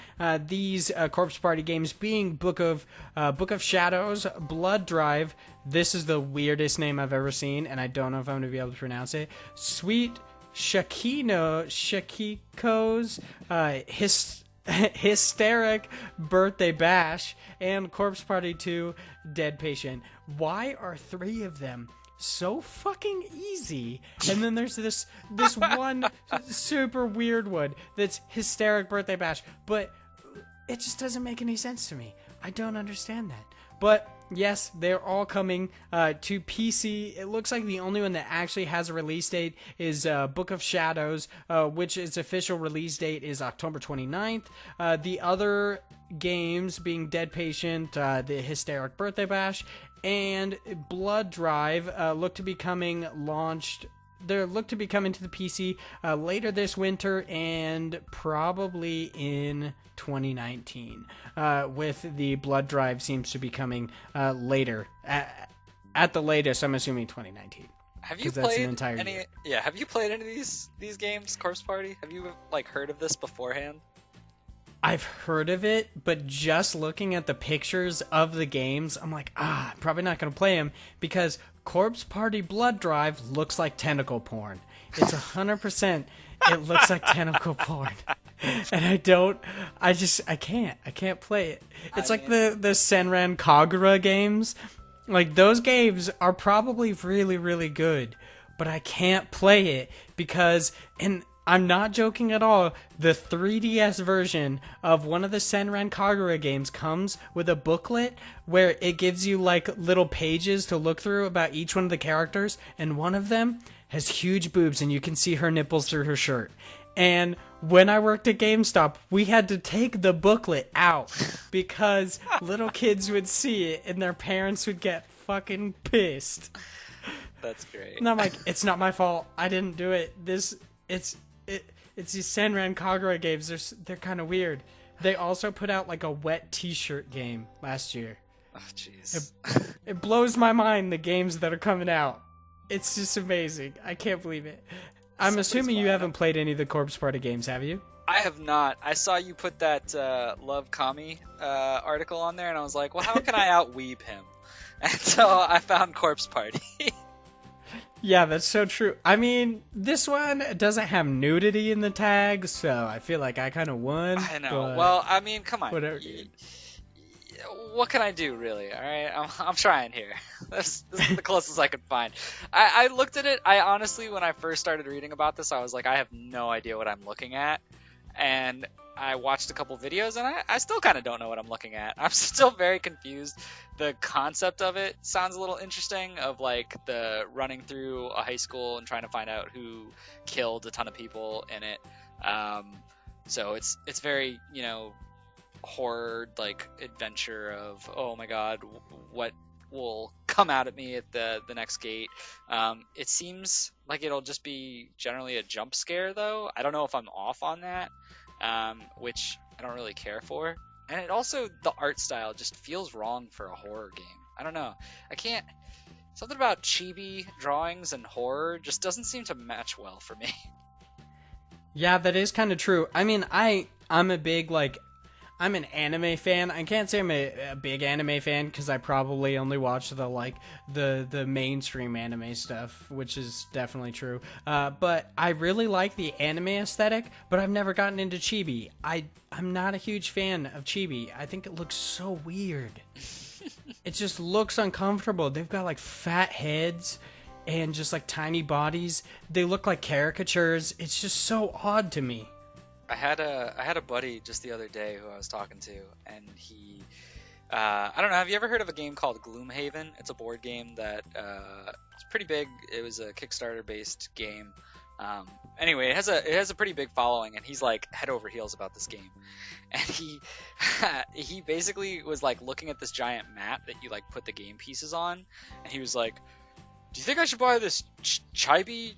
These Corpse Party games being Book of Shadows, Blood Drive. This is the weirdest name I've ever seen, and I don't know if I'm going to be able to pronounce it. Sweet Shakiko's Hysteric Birthday Bash, and Corpse Party 2 Dead Patient. Why are 3 of them so fucking easy? And then there's this one super weird one that's Hysteric Birthday Bash, but it just doesn't make any sense to me. I don't understand that. But yes, they're all coming to PC. It looks like the only one that actually has a release date is Book of Shadows, which its official release date is October 29th. The other games being Dead Patient, the Hysteric Birthday Bash, and Blood Drive look to be coming to the PC later this winter and probably in 2019. With the Blood Drive seems to be coming later. At the latest, I'm assuming 2019.
Have you played any? Yeah, have you played any of these games, Corpse Party? Have you heard of this beforehand?
I've heard of it, but just looking at the pictures of the games, I'm like, I'm probably not going to play them because Corpse Party Blood Drive looks like tentacle porn. It's 100%. It looks like tentacle porn. And I can't play it. It's like the Senran Kagura games. Like, those games are probably really, really good, but I can't play it because, and I'm not joking at all, the 3DS version of one of the Senran Kagura games comes with a booklet where it gives you little pages to look through about each one of the characters, and one of them has huge boobs and you can see her nipples through her shirt. And when I worked at GameStop, we had to take the booklet out because little kids would see it and their parents would get fucking pissed.
That's great.
And I'm like, it's not my fault. I didn't do it. It's these Senran Kagura games. They're kind of weird. They also put out a wet t-shirt game last year.
Oh, jeez.
It blows my mind, the games that are coming out. It's just amazing. I can't believe it. I'm assuming you haven't played any of the Corpse Party games, have you?
I have not. I saw you put that LOVEKAMI article on there, and I was like, well, how can I out-weeb him? And so I found Corpse Party.
Yeah, that's so true. I mean, this one doesn't have nudity in the tag, so I feel like I kind of won.
I know. Well, I mean, come on.
Whatever.
What can I do, really? All right, I'm trying here. This is the closest I could find. I looked at it. I honestly, when I first started reading about this, I was like, I have no idea what I'm looking at, and I watched a couple videos, and I still kind of don't know what I'm looking at. I'm still very confused. The concept of it sounds a little interesting, of like the running through a high school and trying to find out who killed a ton of people in it. So it's very, you know, horror like adventure of, oh my god, what will come out at me at the next gate. It seems like it'll just be generally a jump scare, though. I don't know if I'm off on that, which I don't really care for. And it also, the art style just feels wrong for a horror game. I don't know. I can't... Something about chibi drawings and horror just doesn't seem to match well for me.
Yeah, that is kind of true. I mean, I'm a big, like... I'm an anime fan. I can't say I'm a big anime fan because I probably only watch the mainstream anime stuff, which is definitely true. But I really like the anime aesthetic, but I've never gotten into chibi. I'm not a huge fan of chibi. I think it looks so weird. It just looks uncomfortable. They've got like fat heads and just like tiny bodies. They look like caricatures. It's just so odd to me.
I had a buddy just the other day who I was talking to, and he, I don't know, have you ever heard of a game called Gloomhaven? It's a board game that it's pretty big. It was a Kickstarter based game. Anyway, it has a pretty big following, and he's like head over heels about this game. And he basically was like looking at this giant mat that you like put the game pieces on, and he was like, "Do you think I should buy this chibi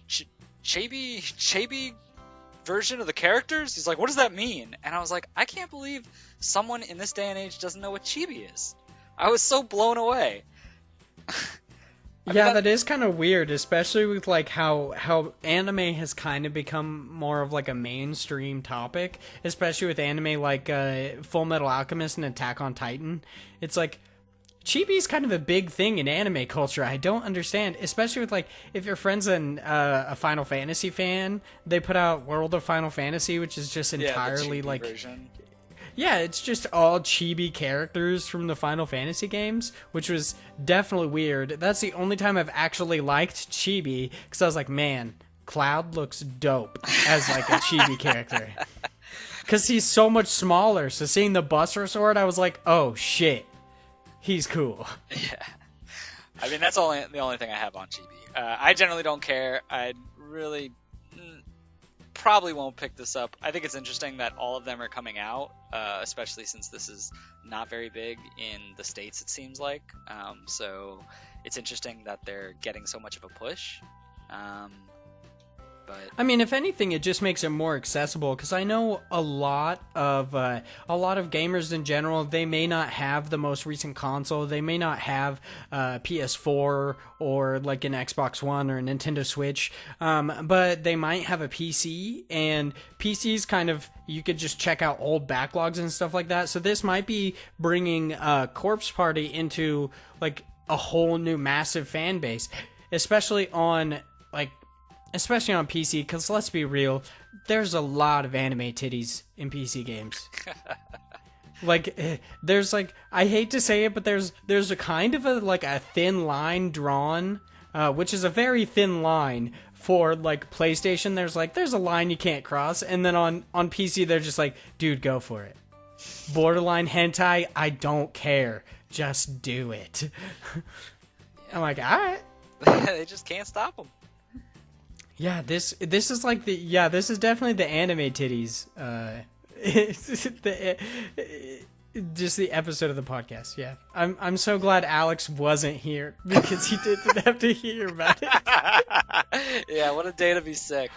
version of the characters?" He's like, "What does that mean?" And I was like, I can't believe someone in this day and age doesn't know what chibi is. I was so blown away.
That is kind of weird, especially with like how anime has kind of become more of like a mainstream topic, especially with anime like Full Metal Alchemist and Attack on Titan. It's like chibi is kind of a big thing in anime culture. I don't understand, especially with like if your friend's a Final Fantasy fan, they put out World of Final Fantasy, which is just entirely like version. Yeah, it's just all chibi characters from the Final Fantasy games, which was definitely weird. That's the only time I've actually liked chibi, because I was like, man, Cloud looks dope as like a chibi character. Because he's so much smaller, so seeing the Buster Sword, I was like, oh shit, he's cool.
Yeah. I mean, that's the only thing I have on chibi. I generally don't care. I really probably won't pick this up. I think it's interesting that all of them are coming out, especially since this is not very big in the States, it seems like. So it's interesting that they're getting so much of a push. But
I mean, if anything, it just makes it more accessible, because I know a lot of gamers in general, they may not have the most recent console, they may not have PS4 or like an Xbox One or a Nintendo Switch, but they might have a PC, and PCs kind of, you could just check out old backlogs and stuff like that. So this might be bringing Corpse Party into like a whole new massive fan base, especially on PC, because let's be real, there's a lot of anime titties in PC games. Like, there's like, I hate to say it, but there's a kind of a thin line drawn, which is a very thin line for like PlayStation. There's a line you can't cross, and then on PC they're just like, dude, go for it. Borderline hentai, I don't care, just do it. I'm like, all right.
They just can't stop them.
Yeah, this is like this is definitely the anime titties. Just the episode of the podcast. Yeah, I'm so glad Alex wasn't here because he didn't have to hear about it.
Yeah, what a day to be sick.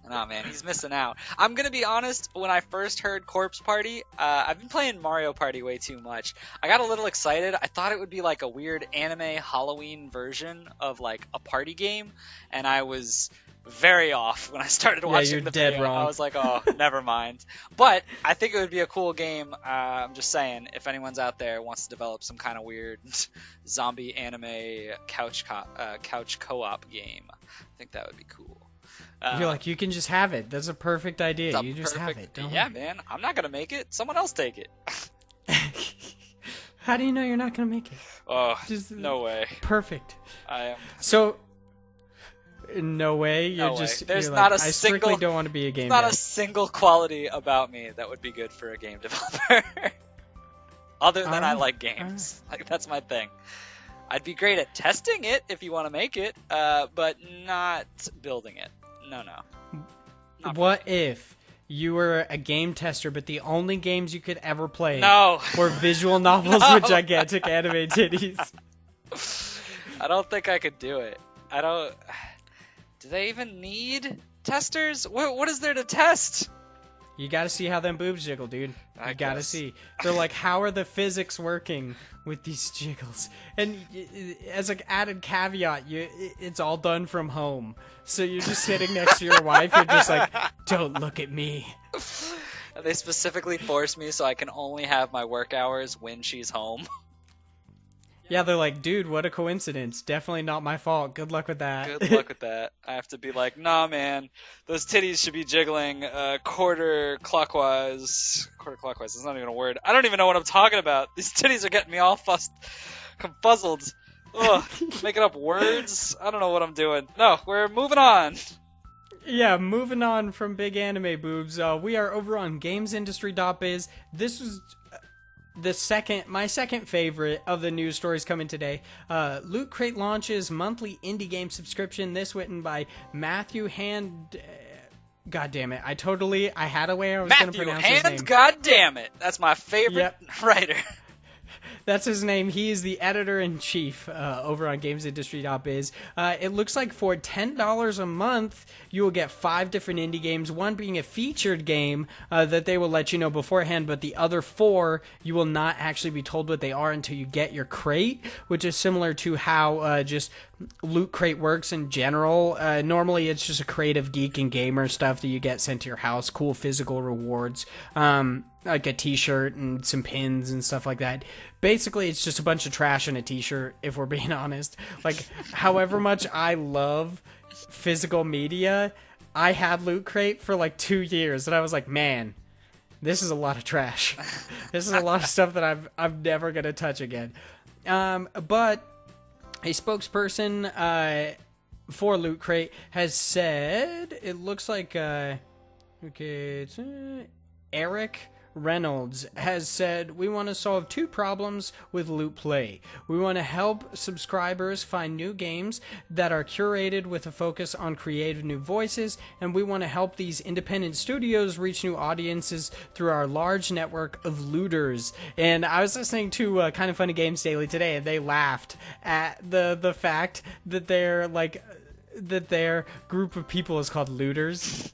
Oh man, he's missing out. I'm gonna be honest, when I first heard Corpse Party, I've been playing Mario Party way too much. I got a little excited. I thought it would be like a weird anime Halloween version of like a party game, and I was very off when I started watching the video.
Wrong.
I was like, oh, never mind. But I think it would be a cool game. I'm just saying, if anyone's out there wants to develop some kind of weird zombie anime couch co-op game, I think that would be cool.
You're like, you can just have it. That's a perfect idea. You just have it.
Yeah, man. I'm not gonna make it. Someone else take it.
How do you know you're not gonna make it?
Oh, no way.
Perfect.
I am.
So, No way. You're
No way.
just.
There's
you're
not
like,
a
I
single.
strictly don't want to be a game
Not
dev.
a single quality about me that would be good for a game developer. Other than I
Alright,
like games. Like that's my thing. I'd be great at testing it if you want to make it, but not building it. No. Not
What if you were a game tester, but the only games you could ever play
No.
were visual novels
No.
with gigantic anime titties?
I don't think I could do it. I don't. Do they even need testers? What is there to test?
You gotta see how them boobs jiggle, dude.
I
You gotta
guess.
see. They're like, how are the physics working with these jiggles? And as an added caveat, it's all done from home. So you're just sitting next to your wife, you're just like, don't look at me.
They specifically force me so I can only have my work hours when she's home.
Yeah, they're like, dude, what a coincidence. Definitely not my fault. Good luck with that.
Good luck with that. I have to be like, nah, man, those titties should be jiggling quarter clockwise. Quarter clockwise. That's not even a word. I don't even know what I'm talking about. These titties are getting me all confuzzled. Ugh, making up words. I don't know what I'm doing. No, we're moving on.
Yeah, moving on from big anime boobs, we are over on gamesindustry.biz. This was my second favorite of the news stories coming today. Loot Crate launches monthly indie game subscription. This written by Matthew Hand. God damn it! I had a way I was going to
Matthew
pronounce his
Hand,
name.
God damn it. That's my favorite writer.
That's his name. He is the editor-in-chief over on GamesIndustry.biz. It looks like for $10 a month, you will get 5 different indie games, one being a featured game that they will let you know beforehand, but the other 4, you will not actually be told what they are until you get your crate, which is similar to how just Loot Crate works in general. Normally, it's just a crate of geek and gamer stuff that you get sent to your house, cool physical rewards. Like a t-shirt and some pins and stuff like that. Basically, it's just a bunch of trash in a t-shirt, if we're being honest. Like, however much I love physical media, I had Loot Crate for like 2 years, and I was like, man, this is a lot of trash. This is a lot of stuff that I'm never gonna touch again. But a spokesperson for Loot Crate has said, it looks like it's Eric Reynolds has said, we want to solve 2 problems with Loot Play. We want to help subscribers find new games that are curated with a focus on creative new voices, and we want to help these independent studios reach new audiences through our large network of looters. And I was listening to Kind of Funny Games Daily today, and they laughed at the fact that their group of people is called looters.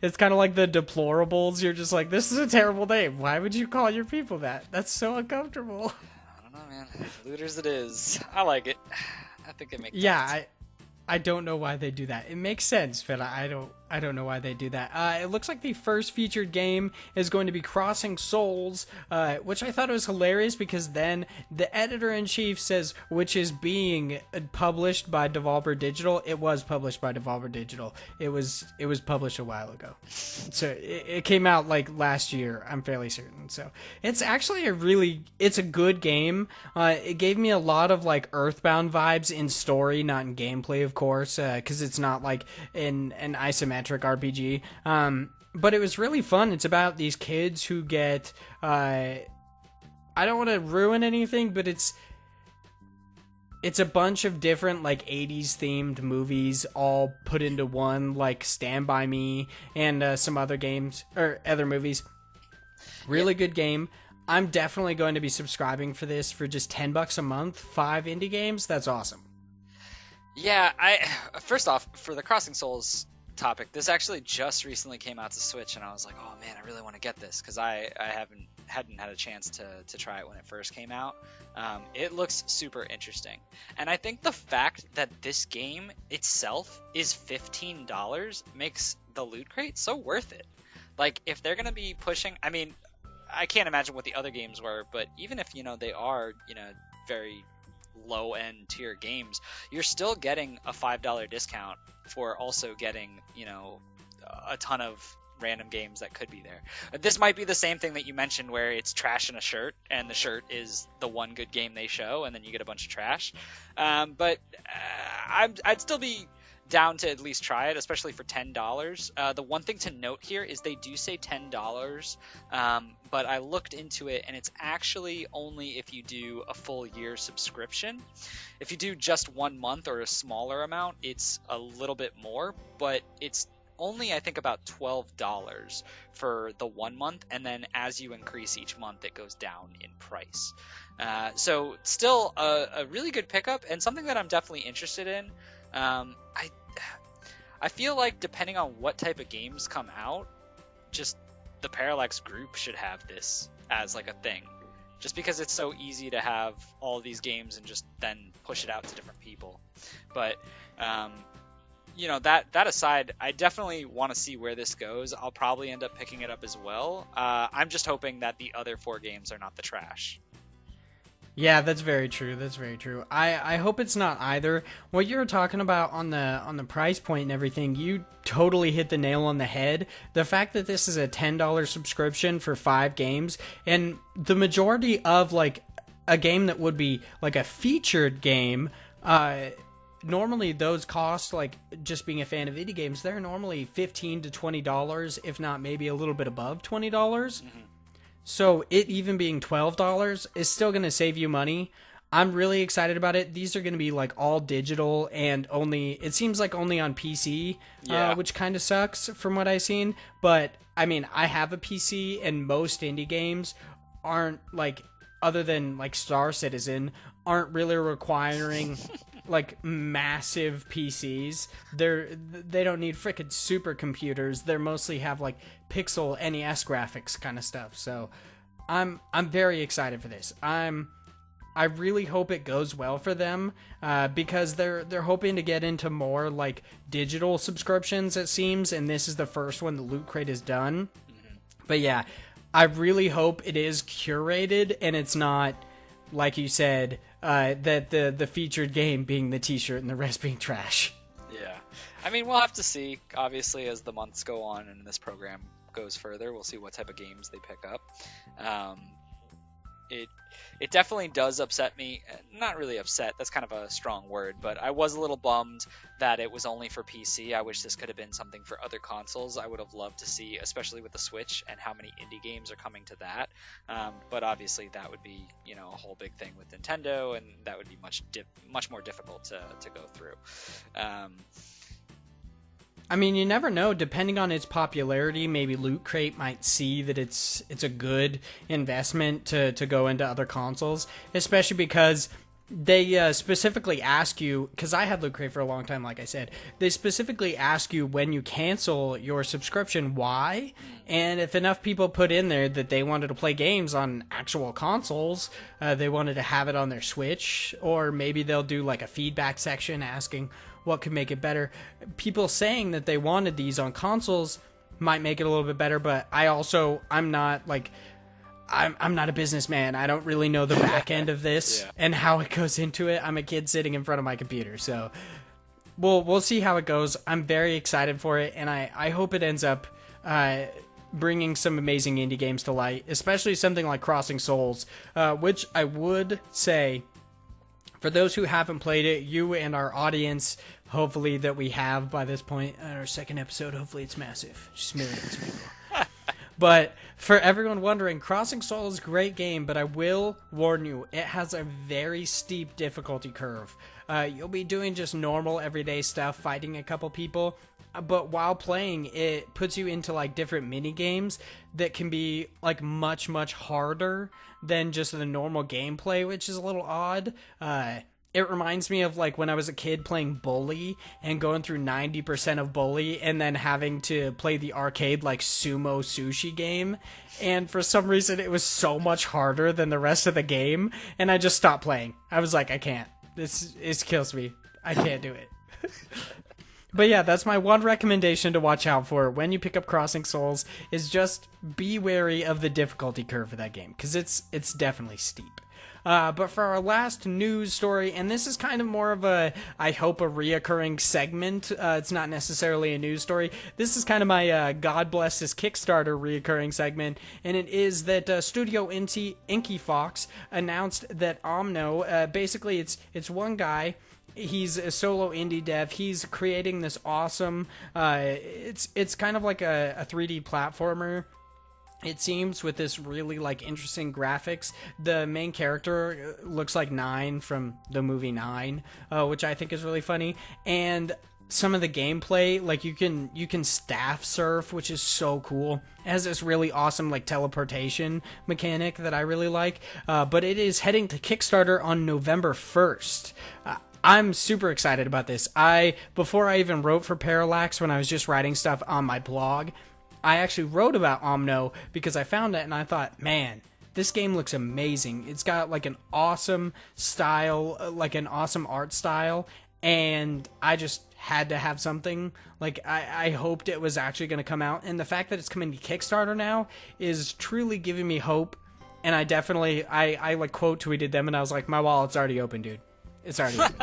It's kind of like the deplorables. You're just like, this is a terrible name. Why would you call your people that? That's so uncomfortable.
I don't know, man. Looters it is. I like it. I think it makes sense.
Yeah, I don't know why they do that. It makes sense, but I don't know why they do that. It looks like the first featured game is going to be Crossing Souls, which I thought was hilarious because then the editor-in-chief says, which is being published by Devolver Digital. It was published by Devolver Digital. It was published a while ago. So it came out like last year, I'm fairly certain. So it's actually it's a good game. It gave me a lot of like Earthbound vibes in story, not in gameplay, of course, because it's not like an isometric RPG. But it was really fun. It's about these kids who get I don't want to ruin anything, but it's a bunch of different like 80s themed movies all put into one, like Stand By Me and some other games or other movies. Really good game. I'm definitely going to be subscribing for this for just $10 a month, 5 indie games. That's awesome.
Yeah, first off, for the Crossing Souls topic, this actually just recently came out to Switch, and I was like, oh man, I really want to get this because I hadn't had a chance to try it when it first came out. It looks super interesting, and I think the fact that this game itself is $15 makes the Loot Crate so worth it. Like, if they're gonna be pushing, I mean, I can't imagine what the other games were, but even if they are very low end tier games, you're still getting a $5 discount for also getting a ton of random games that could be there. This might be the same thing that you mentioned where it's trash in a shirt, and the shirt is the one good game they show, and then you get a bunch of trash. But I'd still be down to at least try it, especially for $10. The one thing to note here is they do say $10, but I looked into it, and it's actually only if you do a full year subscription. If you do just 1 month or a smaller amount, it's a little bit more, but it's only, I think, about $12 for the 1 month, and then as you increase each month, it goes down in price. So still a really good pickup, and something that I'm definitely interested in. I feel like depending on what type of games come out, just the Parallax group should have this as like a thing, just because it's so easy to have all these games and just then push it out to different people. But you know, that aside, I definitely want to see where this goes. I'll probably end up picking it up as well. I'm just hoping that the other 4 games are not the trash.
Yeah, that's very true. That's very true. I hope it's not either. What you were talking about on the price point and everything, you totally hit the nail on the head. The fact that this is a $10 subscription for 5 games, and the majority of like a game that would be like a featured game, normally those cost, like just being a fan of indie games, they're normally $15 to $20, if not maybe a little bit above $20. Mm-hmm. So it even being $12 is still going to save you money. I'm really excited about it. These are going to be like all digital and only, it seems like only on PC, which kind of sucks from what I've seen. But I mean, I have a PC, and most indie games aren't like, other than like Star Citizen, aren't really requiring like massive PCs. They don't need freaking supercomputers. They mostly have like pixel NES graphics kind of stuff. So I'm very excited for this. I really hope it goes well for them, because they're hoping to get into more like digital subscriptions, it seems, and this is the first one the Loot Crate has done. Mm-hmm. But yeah, I really hope it is curated and it's not, like you said, that the featured game being the t-shirt and the rest being trash. Yeah.
I mean, we'll have to see, obviously, as the months go on and this program goes further. We'll see what type of games they pick up. It definitely does upset me. Not really upset, that's kind of a strong word, but I was a little bummed that it was only for PC. I wish this could have been something for other consoles. I would have loved to see, especially with the Switch and how many indie games are coming to that. But obviously that would be, you know, a whole big thing with Nintendo, and that would be much more difficult to go through.
I mean, you never know. Depending on its popularity, maybe Loot Crate might see that it's a good investment to go into other consoles, especially because they specifically ask you, because I had Loot Crate for a long time, like I said, they specifically ask you when you cancel your subscription, why, and if enough people put in there that they wanted to play games on actual consoles, they wanted to have it on their Switch, or maybe they'll do like a feedback section asking what could make it better. People saying that they wanted these on consoles might make it a little bit better, but I'm not a businessman. I don't really know the back end of this and how it goes into it. I'm a kid sitting in front of my computer, so we'll see how it goes. I'm very excited for it, and I hope it ends up bringing some amazing indie games to light, especially something like Crossing Souls, which I would say, for those who haven't played it, you and our audience, hopefully that we have by this point, our second episode, hopefully it's massive. Just millions of people. But for everyone wondering, Crossing Souls is a great game, but I will warn you, it has a very steep difficulty curve. You'll be doing just normal everyday stuff, fighting a couple people, but while playing, it puts you into like different mini games that can be like much harder than just the normal gameplay, which is a little odd. It reminds me of like when I was a kid playing Bully and going through 90% of Bully and then having to play the arcade like Sumo Sushi game. And for some reason it was so much harder than the rest of the game, and I just stopped playing. I was like, I can't. This kills me. I can't do it. But yeah, that's my one recommendation to watch out for when you pick up Crossing Souls, is just be wary of the difficulty curve for that game, because it's definitely steep. But for our last news story, and this is kind of more of a, I hope, a reoccurring segment. It's not necessarily a news story. This is kind of my God Bless This Kickstarter reoccurring segment, and it is that Studio Inky Fox announced that Omno, basically it's one guy. He's a solo indie dev. He's creating this awesome, it's kind of like a 3D platformer, it seems, with this really like interesting graphics. The main character looks like Nine from the movie Nine, which I think is really funny. And some of the gameplay, like you can staff surf, which is so cool. It has this really awesome like teleportation mechanic that I really like. But it is heading to Kickstarter on November 1st. I'm super excited about this. Before I even wrote for Parallax, when I was just writing stuff on my blog, I actually wrote about Omno because I found it and I thought, man, this game looks amazing. It's got like an awesome style, like an awesome art style, and I just had to have something. Like I hoped it was actually going to come out, and the fact that it's coming to Kickstarter now is truly giving me hope. And I definitely, I like quote tweeted them and I was like, my wallet's already open, dude. It's already open.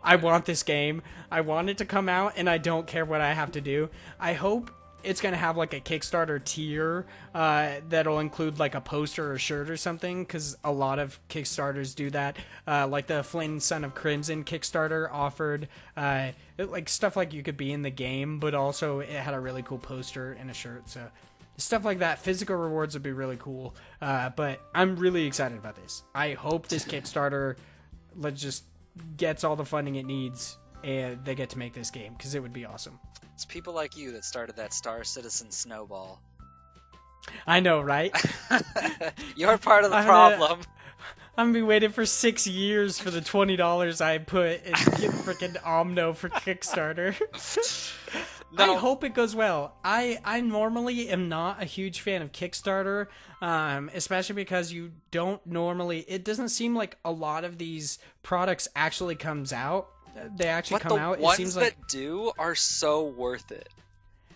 I want this game. I want it to come out, and I don't care what I have to do. I hope it's going to have like a Kickstarter tier that'll include like a poster or shirt or something, because a lot of Kickstarters do that. Like the Flynn Son of Crimson Kickstarter offered like stuff like you could be in the game, but also it had a really cool poster and a shirt. So stuff like that, physical rewards would be really cool. But I'm really excited about this. I hope this Kickstarter just gets all the funding it needs and they get to make this game, because it would be awesome.
It's people like you that started that Star Citizen snowball.
I know, right?
You're part of the problem.
I'm gonna be waiting for 6 years for the $20 I put in freaking Omno for Kickstarter. No. I hope it goes well. I normally am not a huge fan of Kickstarter, especially because you don't normally. It doesn't seem like a lot of these products actually comes out. They actually come out.
It
seems
like
like
the ones that do are so worth it.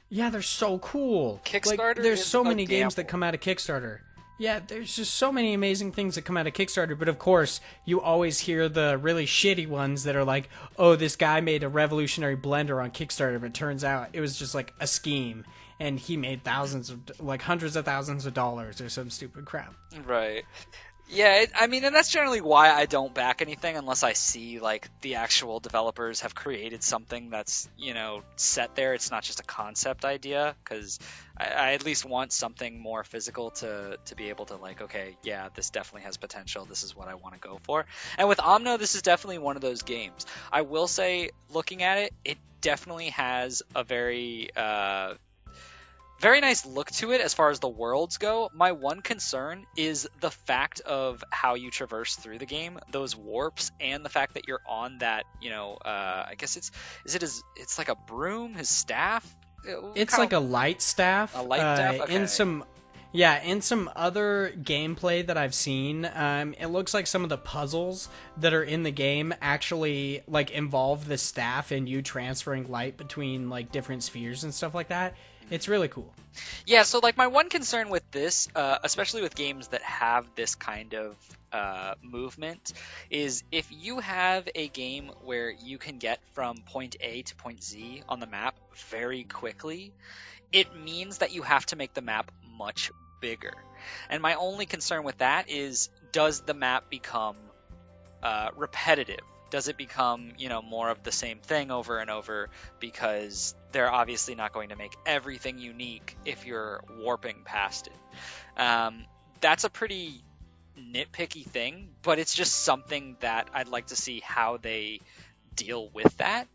Yeah, they're so cool.
Kickstarter.
Like, there's so many
gamble.
games that come out of Kickstarter. Yeah, there's just so many amazing things that come out of Kickstarter, but of course, you always hear the really shitty ones that are like, oh, this guy made a revolutionary blender on Kickstarter, but it turns out it was just like a scheme, and he made hundreds of thousands of dollars or some stupid crap.
Right. Yeah, I mean, and that's generally why I don't back anything unless I see, like, the actual developers have created something that's, set there. It's not just a concept idea, because I at least want something more physical to be able to, like, okay, yeah, this definitely has potential. This is what I want to go for. And with Omno, this is definitely one of those games. I will say, looking at it, it definitely has a very nice look to it as far as the worlds go. My one concern is the fact of how you traverse through the game, those warps, and the fact that you're on that, I guess it's like a broom, his staff.
It's like a light staff.
A light staff? Okay.
In some other gameplay that I've seen, it looks like some of the puzzles that are in the game actually like involve the staff and you transferring light between like different spheres and stuff like that. It's really cool.
Yeah, so like my one concern with this, especially with games that have this kind of movement, is if you have a game where you can get from point A to point Z on the map very quickly, it means that you have to make the map much bigger. And my only concern with that is, does the map become repetitive? Does it become, more of the same thing over and over, because they're obviously not going to make everything unique if you're warping past it. That's a pretty nitpicky thing, but it's just something that I'd like to see how they deal with that.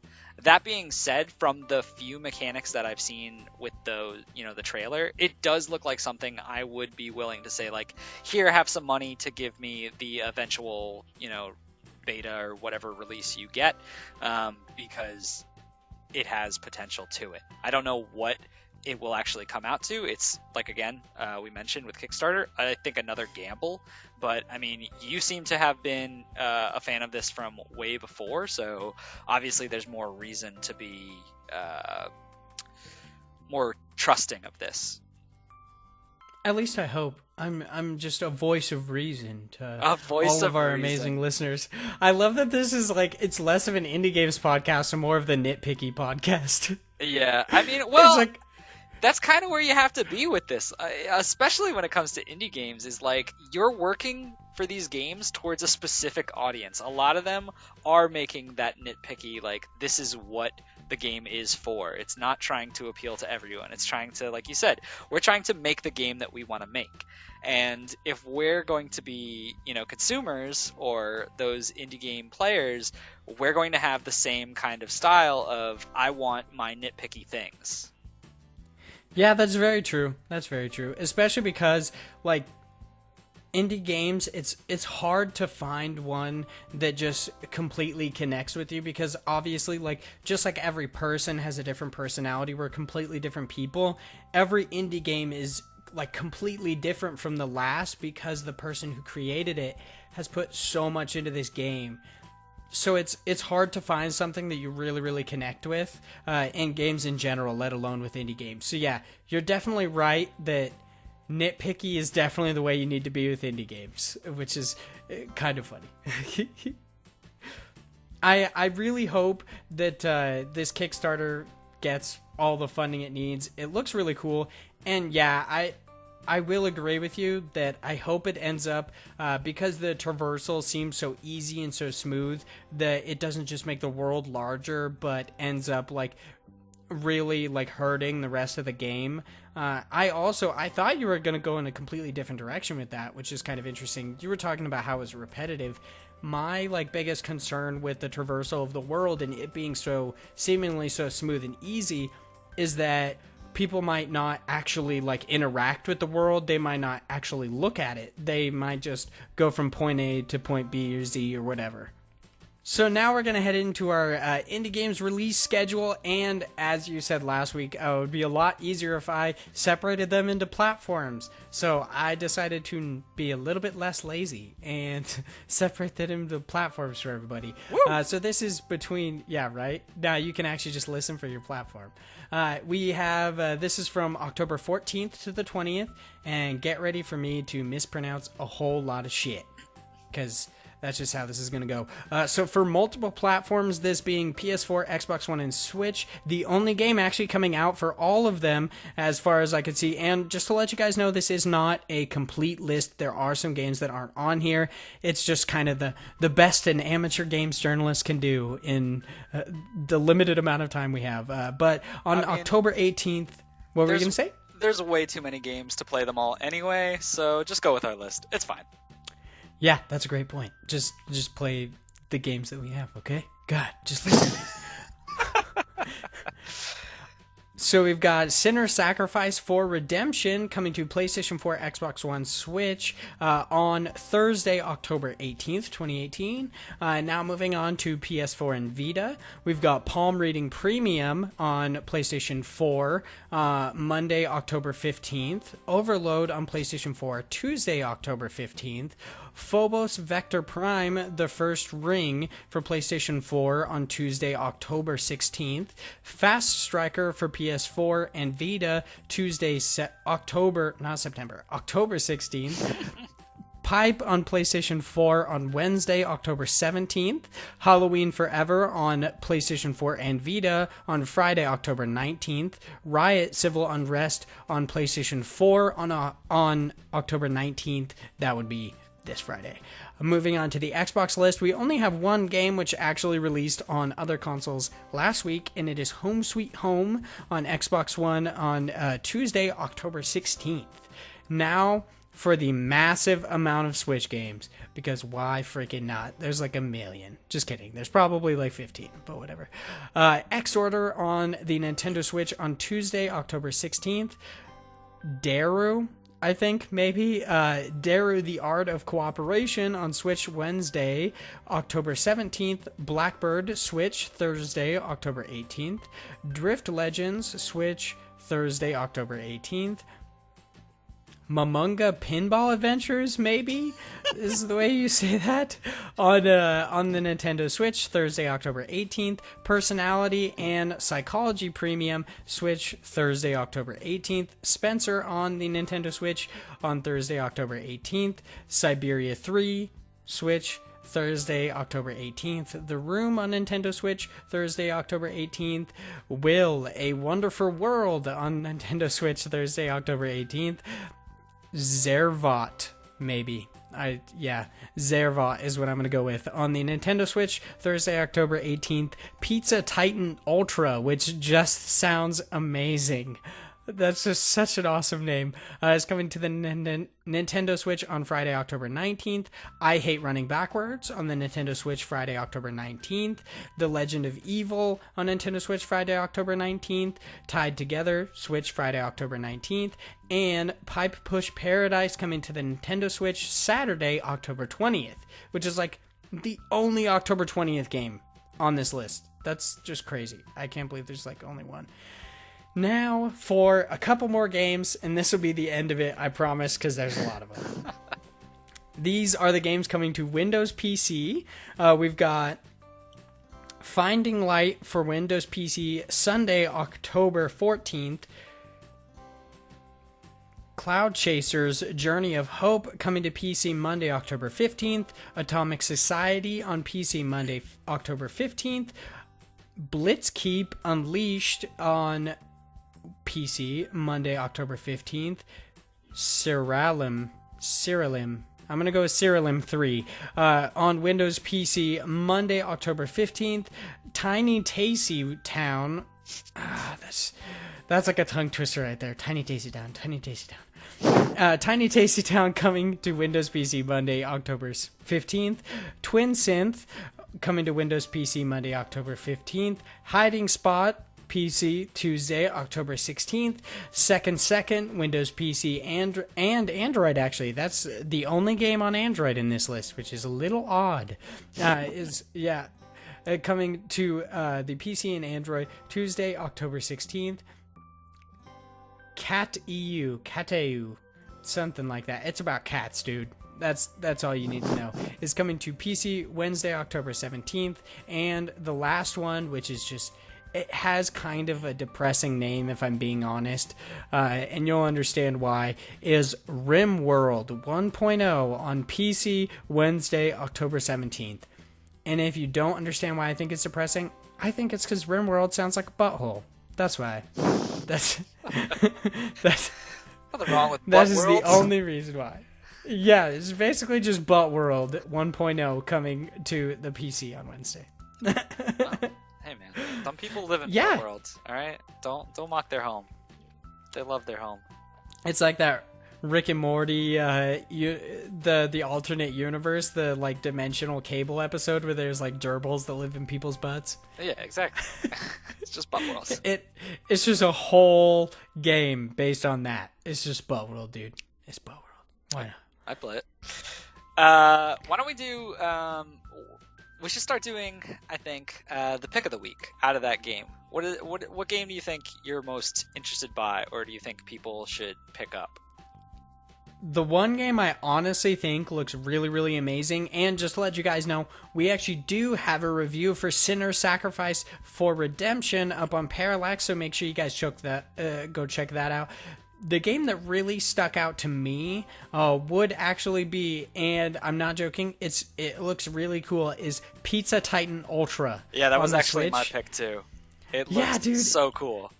That being said, from the few mechanics that I've seen with the trailer, it does look like something I would be willing to say, like, here, have some money to give me the eventual, beta or whatever release you get, because it has potential to it. I don't know what it will actually come out to. It's like, again, we mentioned with Kickstarter, I think another gamble, but I mean, you seem to have been a fan of this from way before, so obviously there's more reason to be more trusting of this.
At least I hope. I'm just a voice of reason to
all
of our amazing listeners. I love that this is like, it's less of an indie games podcast and more of the nitpicky podcast.
Yeah, I mean, well,
It's like,
that's kind of where you have to be with this, especially when it comes to indie games, is like you're working for these games towards a specific audience. A lot of them are making that nitpicky, like, this is what the game is for. It's not trying to appeal to everyone. It's trying to, like you said, we're trying to make the game that we want to make. And if we're going to be, consumers or those indie game players, we're going to have the same kind of style of, I want my nitpicky things.
yeah, that's very true. That's very true. Especially because, like, indie games, it's hard to find one that just completely connects with you, because obviously, like, just like every person has a different personality, we're completely different people. Every indie game is like completely different from the last because the person who created it has put so much into this game. So it's hard to find something that you really, really connect with in games in general, let alone with indie games. So yeah, you're definitely right that nitpicky is definitely the way you need to be with indie games, which is kind of funny. I really hope that this Kickstarter gets all the funding it needs. It looks really cool, and yeah, I will agree with you that I hope it ends up, because the traversal seems so easy and so smooth, that it doesn't just make the world larger, but ends up like really like hurting the rest of the game. I thought you were going to go in a completely different direction with that, which is kind of interesting. You were talking about how it's repetitive. My like biggest concern with the traversal of the world and it being so seemingly so smooth and easy is that people might not actually like interact with the world. They might not actually look at it. They might just go from point A to point B or Z or whatever. So now we're going to head into our indie games release schedule, and as you said last week, it would be a lot easier if I separated them into platforms. So I decided to be a little bit less lazy and separate them into platforms for everybody. So this is between, yeah, right? Now you can actually just listen for your platform. We have, this is from October 14th to the 20th, and get ready for me to mispronounce a whole lot of shit, because that's just how this is going to go. So for multiple platforms, this being PS4, Xbox One, and Switch, the only game actually coming out for all of them as far as I could see. And just to let you guys know, this is not a complete list. There are some games that aren't on here. It's just kind of the best an amateur games journalist can do in the limited amount of time we have. But on October 18th, what were you going to say?
There's way too many games to play them all anyway, so just go with our list. It's fine.
Yeah, that's a great point. Just play the games that we have, okay? God, just listen. So we've got Sinner's Sacrifice for Redemption coming to PlayStation 4, Xbox One, Switch on Thursday, October 18th, 2018. Now moving on to PS4 and Vita. We've got Palm Reading Premium on PlayStation 4, Monday, October 15th. Overload on PlayStation 4, Tuesday, October 15th. Phobos Vector Prime, The First Ring for PlayStation 4 on Tuesday, October 16th. Fast Striker for PS4 and Vita, Tuesday, October 16th. Pipe on PlayStation 4 on Wednesday, October 17th. Halloween Forever on PlayStation 4 and Vita on Friday, October 19th. Riot Civil Unrest on PlayStation 4 on October 19th. That would be this Friday. Moving on to the Xbox list, we only have one game which actually released on other consoles last week, and it is Home Sweet Home on Xbox One on Tuesday, October 16th. Now for the massive amount of Switch games, because why freaking not? There's like a million. Just kidding. There's probably like 15, but whatever. X-Order on the Nintendo Switch on Tuesday, October 16th. Daru, I think, maybe. Daru, The Art of Cooperation on Switch Wednesday, October 17th. Blackbird, Switch, Thursday, October 18th. Drift Legends, Switch, Thursday, October 18th. Mamunga Pinball Adventures, maybe, is the way you say that, on the Nintendo Switch, Thursday, October 18th. Personality and Psychology Premium, Switch, Thursday, October 18th. Spencer on the Nintendo Switch on Thursday, October 18th. Siberia 3, Switch, Thursday, October 18th. The Room on Nintendo Switch, Thursday, October 18th. Will, A Wonderful World on Nintendo Switch, Thursday, October 18th. Zervot, maybe. Zervot is what I'm going to go with. On the Nintendo Switch, Thursday, October 18th. Pizza Titan Ultra, which just sounds amazing. That's just such an awesome name. It's coming to the Nintendo Switch on Friday, October 19th. I Hate Running Backwards on the Nintendo Switch, Friday, October 19th. The Legend of Evil on Nintendo Switch, Friday, October 19th. Tied Together, Switch, Friday, October 19th. And Pipe Push Paradise coming to the Nintendo Switch, Saturday, October 20th. Which is like the only October 20th game on this list. That's just crazy. I can't believe there's like only one. Now for a couple more games, and this will be the end of it, I promise, because there's a lot of them. These are the games coming to Windows PC. We've got Finding Light for Windows PC, Sunday, October 14th. Cloud Chasers, Journey of Hope, coming to PC Monday, October 15th. Atomic Society on PC Monday, October 15th. Blitzkeep Unleashed on PC Monday, October 15th. Cyralim. I'm going to go with Cyralim 3 on Windows PC Monday, October 15th. Tiny Tasty Town. That's like a tongue twister right there. Tiny Tasty Town. Tiny Tasty Town coming to Windows PC Monday, October 15th. Twin Synth coming to Windows PC Monday, October 15th. Hiding Spot PC Tuesday, October 16th. Second, Windows PC and Android, actually. That's the only game on Android in this list, which is a little odd. Coming to the PC and Android Tuesday, October 16th. Cateu, something like that. It's about cats, dude. That's all you need to know. Is coming to PC Wednesday, October 17th. And the last one, which is just... it has kind of a depressing name, if I'm being honest, and you'll understand why, is RimWorld 1.0 on PC Wednesday, October 17th. And if you don't understand why I think it's depressing, I think it's because RimWorld sounds like a butthole. That's why. That's
nothing wrong with
that is the only reason why. Yeah, it's basically just Butt World 1.0 coming to the PC on Wednesday.
Oh. Hey man, some people live in Butt World, all right? Don't mock their home. They love their home. It's
like that Rick and Morty, the alternate universe, the like dimensional cable episode where there's like gerbils that live in people's butts.
Yeah, exactly. It's just Butt World.
It's just a whole game based on that. It's just Butt World, dude. It's Butt World. Why not?
I play it. Why don't we do? We should start doing, I think, the pick of the week out of that game. What game do you think you're most interested by, or do you think people should pick up?
The one game I honestly think looks really, really amazing, and just to let you guys know, we actually do have a review for Sinner's Sacrifice for Redemption up on Parallax, so make sure you guys go check that out. The game that really stuck out to me would actually be, and I'm not joking, it looks really cool, is Pizza Titan Ultra.
Yeah, that was actually my pick too. It looks so cool.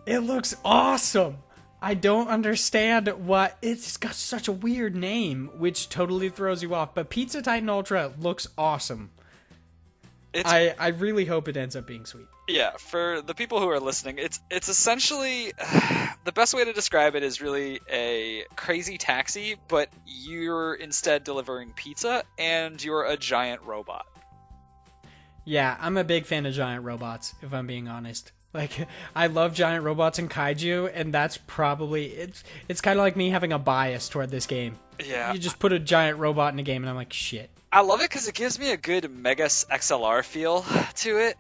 It looks awesome. I don't understand what... it's got such a weird name, which totally throws you off, but Pizza Titan Ultra looks awesome. I really hope it ends up being sweet.
Yeah, for the people who are listening, it's essentially... the best way to describe it is really a crazy taxi, but you're instead delivering pizza, and you're a giant robot.
Yeah, I'm a big fan of giant robots, if I'm being honest. Like, I love giant robots and kaiju, and that's probably... It's kind of like me having a bias toward this game.
Yeah.
You just put a giant robot in a game, and I'm like, shit.
I love it because it gives me a good Megas XLR feel to it.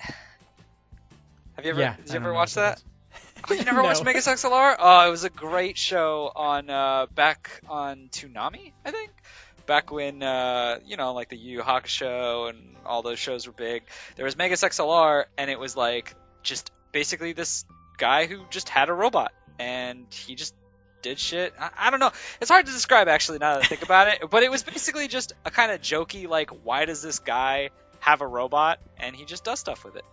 Have you ever? Did you ever watch that? You never
No.
watched Megas XLR? Oh, it was a great show on back on Toonami, I think. Back when like the Yu Yu Hakusho and all those shows were big. There was Megas XLR, and it was like just basically this guy who just had a robot, and he just did shit. I don't know. It's hard to describe actually now that I think about it, but it was basically just a kind of jokey like, why does this guy have a robot? And he just does stuff with it.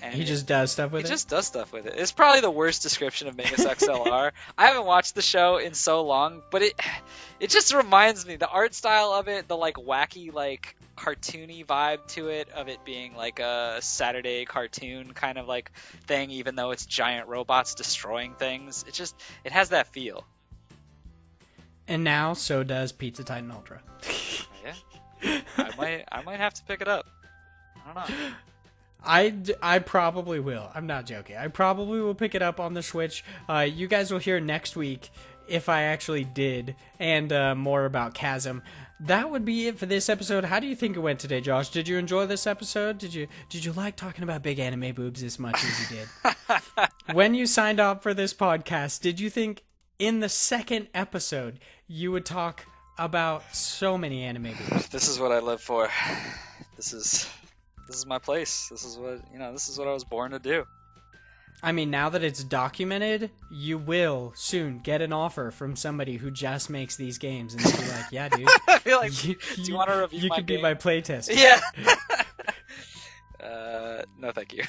And
he just does stuff with it?
He just does stuff with it. It's probably the worst description of Megas XLR. I haven't watched the show in so long, but it just reminds me, the art style of it, the like wacky, like cartoony vibe to it, of it being like a Saturday cartoon kind of like thing, even though it's giant robots destroying things. It has that feel.
And now, so does Pizza Titan Ultra.
Yeah. I might have to pick it up. I don't know.
I probably will. I'm not joking. I probably will pick it up on the Switch. You guys will hear next week if I actually did, and more about Chasm. That would be it for this episode. How do you think it went today, Josh? Did you enjoy this episode? Did you like talking about big anime boobs as much as you did? When you signed up for this podcast, did you think in the second episode you would talk about so many anime boobs?
This is what I live for. This is my place. This is what I was born to do.
I mean, now that it's documented, you will soon get an offer from somebody who just makes these games, and they'll be like, "Yeah, dude,
I feel like, do you want to review
you
my
could
game?
be my playtester."
Yeah. No, thank you.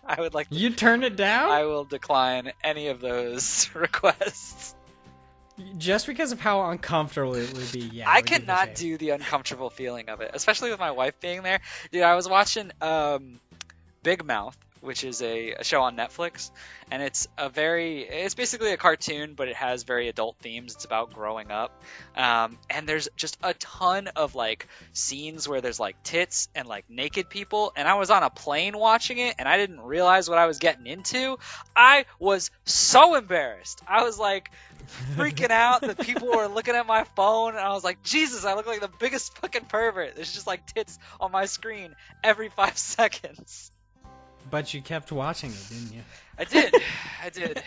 I would like.
You turn it down?
I will decline any of those requests.
Just because of how uncomfortable it would be. Yeah,
I cannot do the uncomfortable feeling of it, especially with my wife being there. Dude, I was watching Big Mouth, which is a show on Netflix, and it's basically a cartoon, but it has very adult themes. It's about growing up, and there's just a ton of like scenes where there's like tits and like naked people, and I was on a plane watching it, and I didn't realize what I was getting into. I was so embarrassed. I was like freaking out that people were looking at my phone, and I was like, Jesus, I look like the biggest fucking pervert. There's just like tits on my screen every 5 seconds.
But you kept watching it, didn't you?
I did.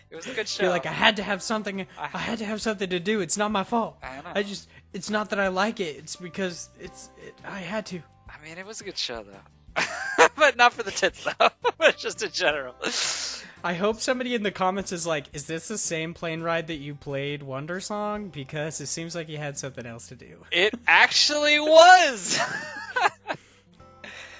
It was a good show.
You're like, I had to have something to do. It's not my fault.
I know.
It's not that I like it. It's because I had to.
I mean, it was a good show, though. But not for the tits, though. But just in general.
I hope somebody in the comments is like, is this the same plane ride that you played Wonder Song? Because it seems like you had something else to do.
It actually was!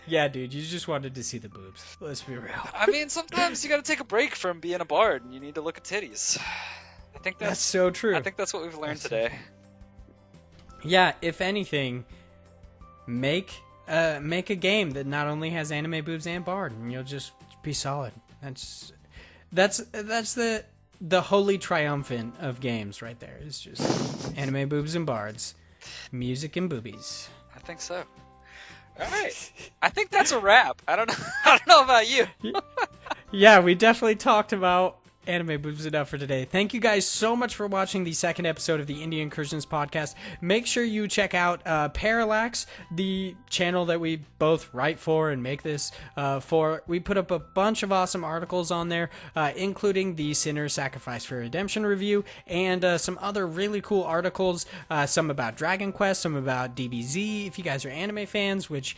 Yeah, dude, you just wanted to see the boobs. Let's be real.
I mean, sometimes you gotta take a break from being a bard, and you need to look at titties. I think that's
so true.
I think that's what we've learned today.
Yeah, if anything, make a game that not only has anime boobs and bard, and you'll just be solid. That's the holy triumphant of games right there. It's just anime boobs and bards, music and boobies.
I think so. All right, I think that's a wrap. I don't know about you.
Yeah, we definitely talked about anime boobs enough for today. Thank you guys so much for watching the second episode of the Indie Incursions podcast. Make sure you check out Parallax, the channel that we both write for and make this for. We put up a bunch of awesome articles on there, including the Sinner's Sacrifice for Redemption review and some other really cool articles, some about Dragon Quest, some about DBZ, if you guys are anime fans, which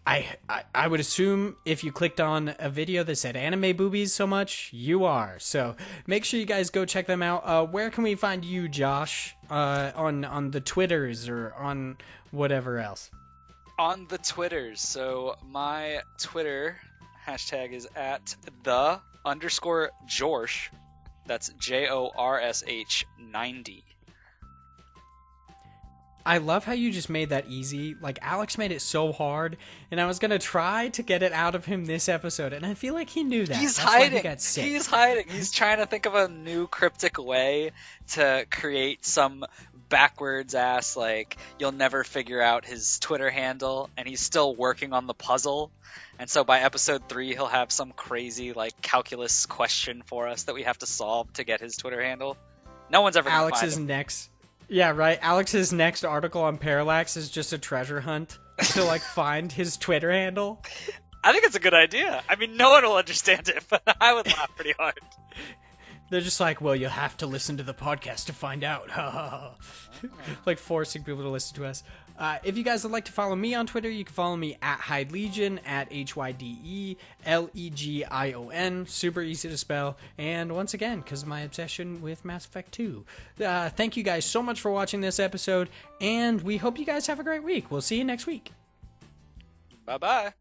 I would assume if you clicked on a video that said anime boobies so much, you are. So make sure you guys go check them out. Where can we find you, Josh? On the Twitters or on whatever else?
On the Twitters. So my Twitter hashtag is at @the_Jorsh. That's JORSH 90.
I love how you just made that easy. Like, Alex made it so hard, and I was going to try to get it out of him this episode, and I feel like he knew that.
He's
That's why
hiding.
He got sick.
He's hiding. He's trying to think of a new cryptic way to create some backwards ass, like, you'll never figure out his Twitter handle, and he's still working on the puzzle. And so by episode 3, he'll have some crazy, like, calculus question for us that we have to solve to get his Twitter handle. No one's ever going to find him.
next. Yeah, right. Alex's next article on Parallax is just a treasure hunt to like find his Twitter handle.
I think it's a good idea. I mean, no one will understand it, but I would laugh pretty hard.
They're just like, well, you'll have to listen to the podcast to find out. Like forcing people to listen to us. If you guys would like to follow me on Twitter, you can follow me at Hyde Legion, at HYDELEGION. Super easy to spell. And once again, because of my obsession with Mass Effect 2. Thank you guys so much for watching this episode, and we hope you guys have a great week. We'll see you next week.
Bye-bye.